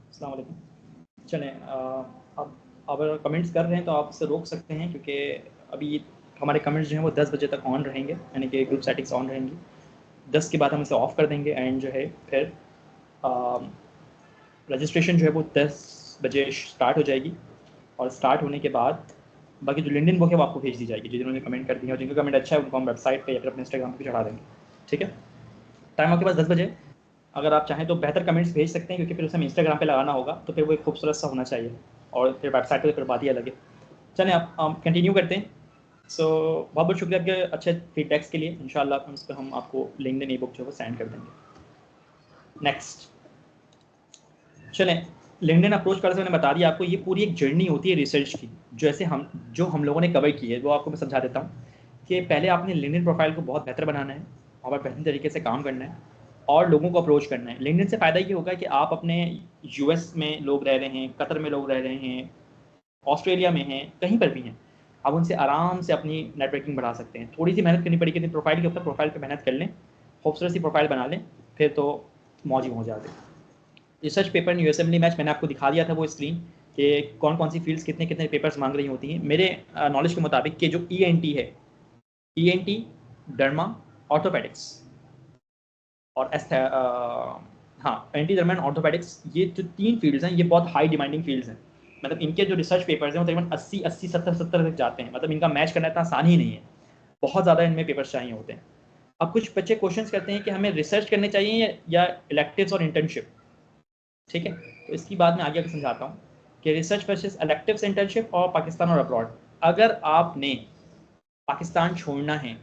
अस्सलाम वालेकुम। चलें, अब अगर कमेंट्स कर रहे हैं तो आप इसे रोक सकते हैं, क्योंकि अभी हमारे कमेंट्स जो हैं वो 10 बजे तक ऑन रहेंगे, यानी कि ग्रुप सेटिंग्स ऑन रहेंगी। 10 के बाद हम इसे ऑफ़ कर देंगे एंड जो है फिर रजिस्ट्रेशन जो है वो 10 बजे स्टार्ट हो जाएगी, और स्टार्ट होने के बाद बाकी जो लिंक्डइन बुक है वो आपको भेज दी जाएगी, जिन्होंने कमेंट कर दिया और जिनका कमेंट अच्छा है उनको हम वेबसाइट पे या फिर अपने इंस्टाग्राम पे चढ़ा देंगे। ठीक है, टाइम आपके पास 10 बजे। अगर आप चाहें तो बेहतर कमेंट्स भेज सकते हैं, क्योंकि फिर उसे हमें इंस्टाग्राम पे लगाना होगा, तो फिर वो एक खूबसूरत सा होना चाहिए, और फिर वेबसाइट पे फिर बात ही अलग है। चलें, आप कंटिन्यू करते हैं। सो बहुत बहुत शुक्रिया आपके अच्छे फीडबैक्स के लिए। इंशाल्लाह उस पर हम आपको लिंक्डइन ई बुक जो है वो सेंड कर देंगे। नेक्स्ट, चलें, लिंक्डइन अप्रोच करते मैंने बता दिया आपको, ये पूरी एक जर्नी होती है रिसर्च की, जैसे हम लोगों ने कवर की है वो आपको मैं समझा देता हूँ। कि पहले आपने लिंक्डइन प्रोफाइल को बहुत बेहतर बनाना है और बेहतर तरीके से काम करना है और लोगों को अप्रोच करना है। लिंक्डइन से फ़ायदा ये होगा कि आप अपने यूएस में लोग रह रहे हैं, कतर में लोग रह रहे हैं, ऑस्ट्रेलिया में हैं, कहीं पर भी हैं, आप उनसे आराम से अपनी नेटवर्किंग बढ़ा सकते हैं। थोड़ी सी मेहनत करनी पड़ेगी, लेकिन प्रोफाइल के ऊपर प्रोफाइल पर मेहनत कर लें, खूबसूरत सी प्रोफाइल बना लें, फिर तो मौज ही मौज आ गई। Research paper new assembly match मैंने आपको दिखा दिया था वो स्क्रीन, कि कौन कौन सी फील्ड्स कितने कितने पेपर्स मांग रही होती हैं। मेरे नॉलेज के मुताबिक कि जो ईएनटी है, ईएनटी, डर्मा, ऑर्थोपेडिक्स और हाँ, एंटी डर्मा एंड ऑर्थोपेडिक्स, ये जो 3 फील्ड्स हैं ये बहुत हाई डिमांडिंग फील्ड्स हैं। मतलब इनके जो रिसर्च पेपर्स हैं वो तकरीबन 80 70 तक जाते हैं। मतलब इनका मैच करना इतना आसान ही नहीं है, बहुत ज़्यादा इनमें पेपर्स चाहिए होते हैं। अब कुछ बच्चे क्वेश्चंस करते हैं कि हमें रिसर्च करने चाहिए या इलेक्टिव्स और इंटर्नशिप। ठीक है, तो इसकी बात मैं आगे आगे समझाता हूँ कि रिसर्च वर्सेस इलेक्टिव्स, इंटर्नशिप और पाकिस्तान और अब्रॉड। अगर आपने पाकिस्तान छोड़ना है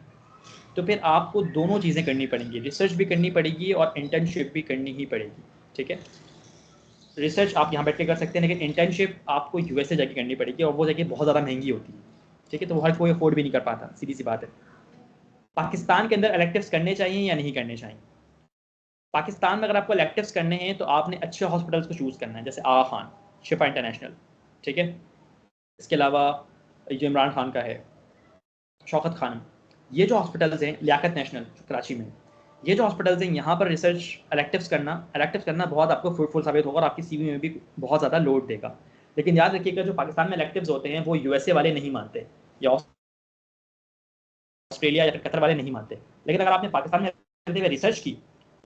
तो फिर आपको दोनों चीज़ें करनी पड़ेंगी, रिसर्च भी करनी पड़ेगी और इंटर्नशिप भी करनी ही पड़ेगी। ठीक है, रिसर्च आप यहाँ बैठ के कर सकते हैं, लेकिन इंटर्नशिप आपको यूएसए जाके करनी पड़ेगी और वो जगह बहुत ज़्यादा महंगी होती है। ठीक है, तो हर कोई अफोर्ड भी नहीं कर पाता, सीधी सी बात है। पाकिस्तान के अंदर इलेक्टिव्स करने चाहिए या नहीं करने चाहिए? पाकिस्तान में अगर आपको इलेक्टिव्स करने हैं तो आपने अच्छे हॉस्पिटल्स को चूज़ करना है, जैसे आगा खान, शिफा इंटरनेशनल, ठीक है। इसके अलावा जो इमरान खान का है, शौकत खानम, ये जो हॉस्पिटल्स हैं, लियाकत नेशनल जो कराची में, ये जो हॉस्पिटल्स हैं, यहाँ पर रिसर्च इलेक्टिव्स करना बहुत आपको फ्रूटफुल साबित होगा और आपकी सीवी में भी बहुत ज़्यादा लोड देगा। लेकिन याद रखिएगा, जो पाकिस्तान में इलेक्टिव्स होते हैं वो यूएसए वाले नहीं मानते, या ऑस्ट्रेलिया या फिर कतर वाले नहीं मानते। लेकिन अगर आपने पाकिस्तान में रहते हुए रिसर्च की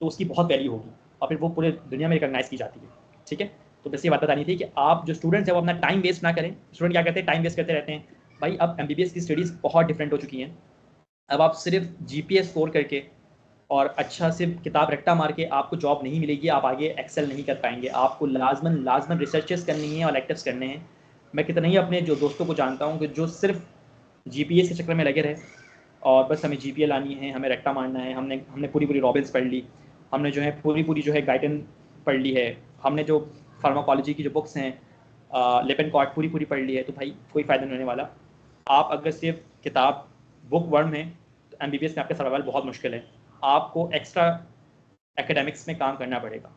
तो उसकी बहुत वैल्यू होगी और फिर वो पूरे दुनिया में रिकॉग्नाइज की जाती है, ठीक है। तो बस ये बात बतानी थी कि आप जो स्टूडेंट्स हैं वो अपना टाइम वेस्ट ना करें। स्टूडेंट क्या करते हैं, टाइम वेस्ट करते रहते हैं। भाई अब एमबीबीएस की स्टडीज़ बहुत डिफरेंट हो चुकी हैं। अब आप सिर्फ जीपीएस स्कोर करके और अच्छा सिर्फ किताब रट्टा मार के आपको जॉब नहीं मिलेगी, आप आगे एक्सेल नहीं कर पाएंगे। आपको लाजमन रिसर्चेस करनी है और इलेक्टिव्स करने हैं। मैं कितने ही अपने जो दोस्तों को जानता हूँ कि जो सिर्फ जीपीएस के चक्कर में लगे रहे और बस हमें जीपीए लानी है, हमें रट्टा मारना है, हमने पूरी रॉबिन्स पढ़ ली, हमने जो है पूरी जो है गाइडन पढ़ ली है, हमने जो फार्माकोलॉजी की जो बुक्स हैं लेपेनकॉर्ट पूरी पढ़ ली है, तो भाई कोई फ़ायदा नहीं होने वाला। आप अगर सिर्फ किताब बुक वर्म है तो एमबीबीएस में आपका सर्वाइवल बहुत मुश्किल है। आपको एक्स्ट्रा एकेडमिक्स में काम करना पड़ेगा,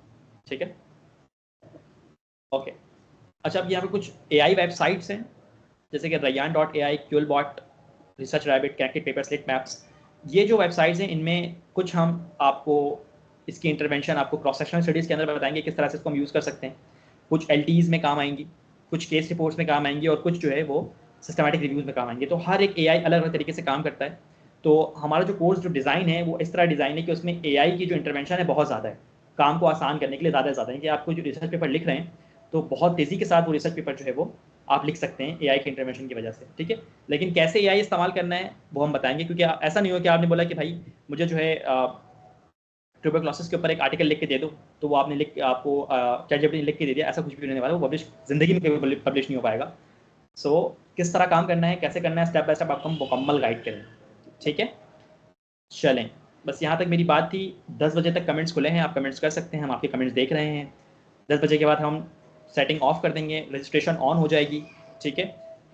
ठीक है। ओके, अच्छा, अब यहाँ पे कुछ एआई वेबसाइट्स हैं, जैसे कि Rayyan.ai, QuillBot, research rabbit, connected paper, slit maps. ये जो वेबसाइट्स हैं, इनमें कुछ हम आपको इसकी इंटरवेंशन आपको क्रॉस सेक्शनल स्टडीज़ के अंदर बताएंगे किस तरह से इसको हम यूज़ कर सकते हैं। कुछ एलटीज़ में काम आएंगी, कुछ केस रिपोर्ट्स में काम आएंगी और कुछ जो है वो सिस्टमैटिक रिव्यूज़ में काम आएंगे। तो हर एक एआई अलग अलग तरीके से काम करता है। तो हमारा जो कोर्स जो डिज़ाइन है वो इस तरह डिज़ाइन है कि उसमें एआई की जो इंटरवेंशन है बहुत ज़्यादा है, काम को आसान करने के लिए ज़्यादा है कि आपको जो रिसर्च पेपर लिख रहे हैं तो बहुत तेज़ी के साथ वो रिसर्च पेपर जो है वो आप लिख सकते हैं एआई के इंटरवेंशन की वजह से, ठीक है। लेकिन कैसे एआई इस्तेमाल करना है वो हम बताएंगे, क्योंकि ऐसा नहीं हो कि आपने बोला कि भाई मुझे जो है ट्यूबरक्लोसिस के ऊपर एक आर्टिकल लिख के दे दो, तो वो आपने आपको ChatGPT ने लिख के दे दिया, ऐसा कुछ भी नहीं वाला। वो पब्लिश ज़िंदगी में कभी पब्लिश नहीं हो पाएगा। सो किस तरह काम करना है, कैसे करना है, स्टेप बाय स्टेप आपको हम मुकम्मल गाइड करें, ठीक है। चलें, बस यहाँ तक मेरी बात थी। 10 बजे तक कमेंट्स खुले हैं, आप कमेंट्स कर सकते हैं, हम आपके कमेंट्स देख रहे हैं। 10 बजे के बाद हम सेटिंग ऑफ कर देंगे, रजिस्ट्रेशन ऑन हो जाएगी, ठीक है।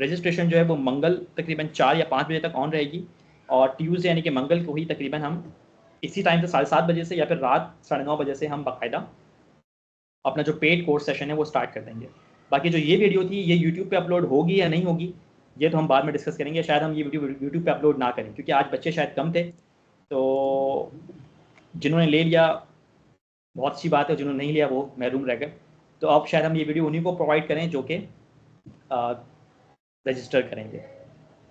रजिस्ट्रेशन जो है वो मंगल तकरीबन 4 या 5 बजे तक ऑन रहेगी और ट्यूसडे यानी कि मंगल को ही तकरीबन हम इसी टाइम से 7:30 बजे से या फिर रात 9:30 बजे से हम बाकायदा अपना जो पेड कोर्स सेशन है वो स्टार्ट कर देंगे। बाकी जो ये वीडियो थी ये यूट्यूब पे अपलोड होगी या नहीं होगी ये तो हम बाद में डिस्कस करेंगे। शायद हम ये वीडियो यूट्यूब पे अपलोड ना करें, क्योंकि आज बच्चे शायद कम थे, तो जिन्होंने ले लिया बहुत अच्छी बात है, जिन्होंने नहीं लिया वो महरूम रह गए। तो अब शायद हम ये वीडियो उन्हीं को प्रोवाइड करें जो कि रजिस्टर करेंगे,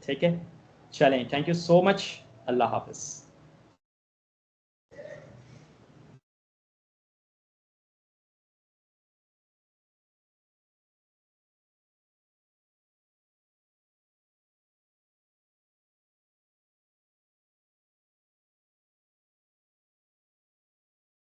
ठीक है। चलें, थैंक यू सो मच, अल्लाह हाफ़िज़।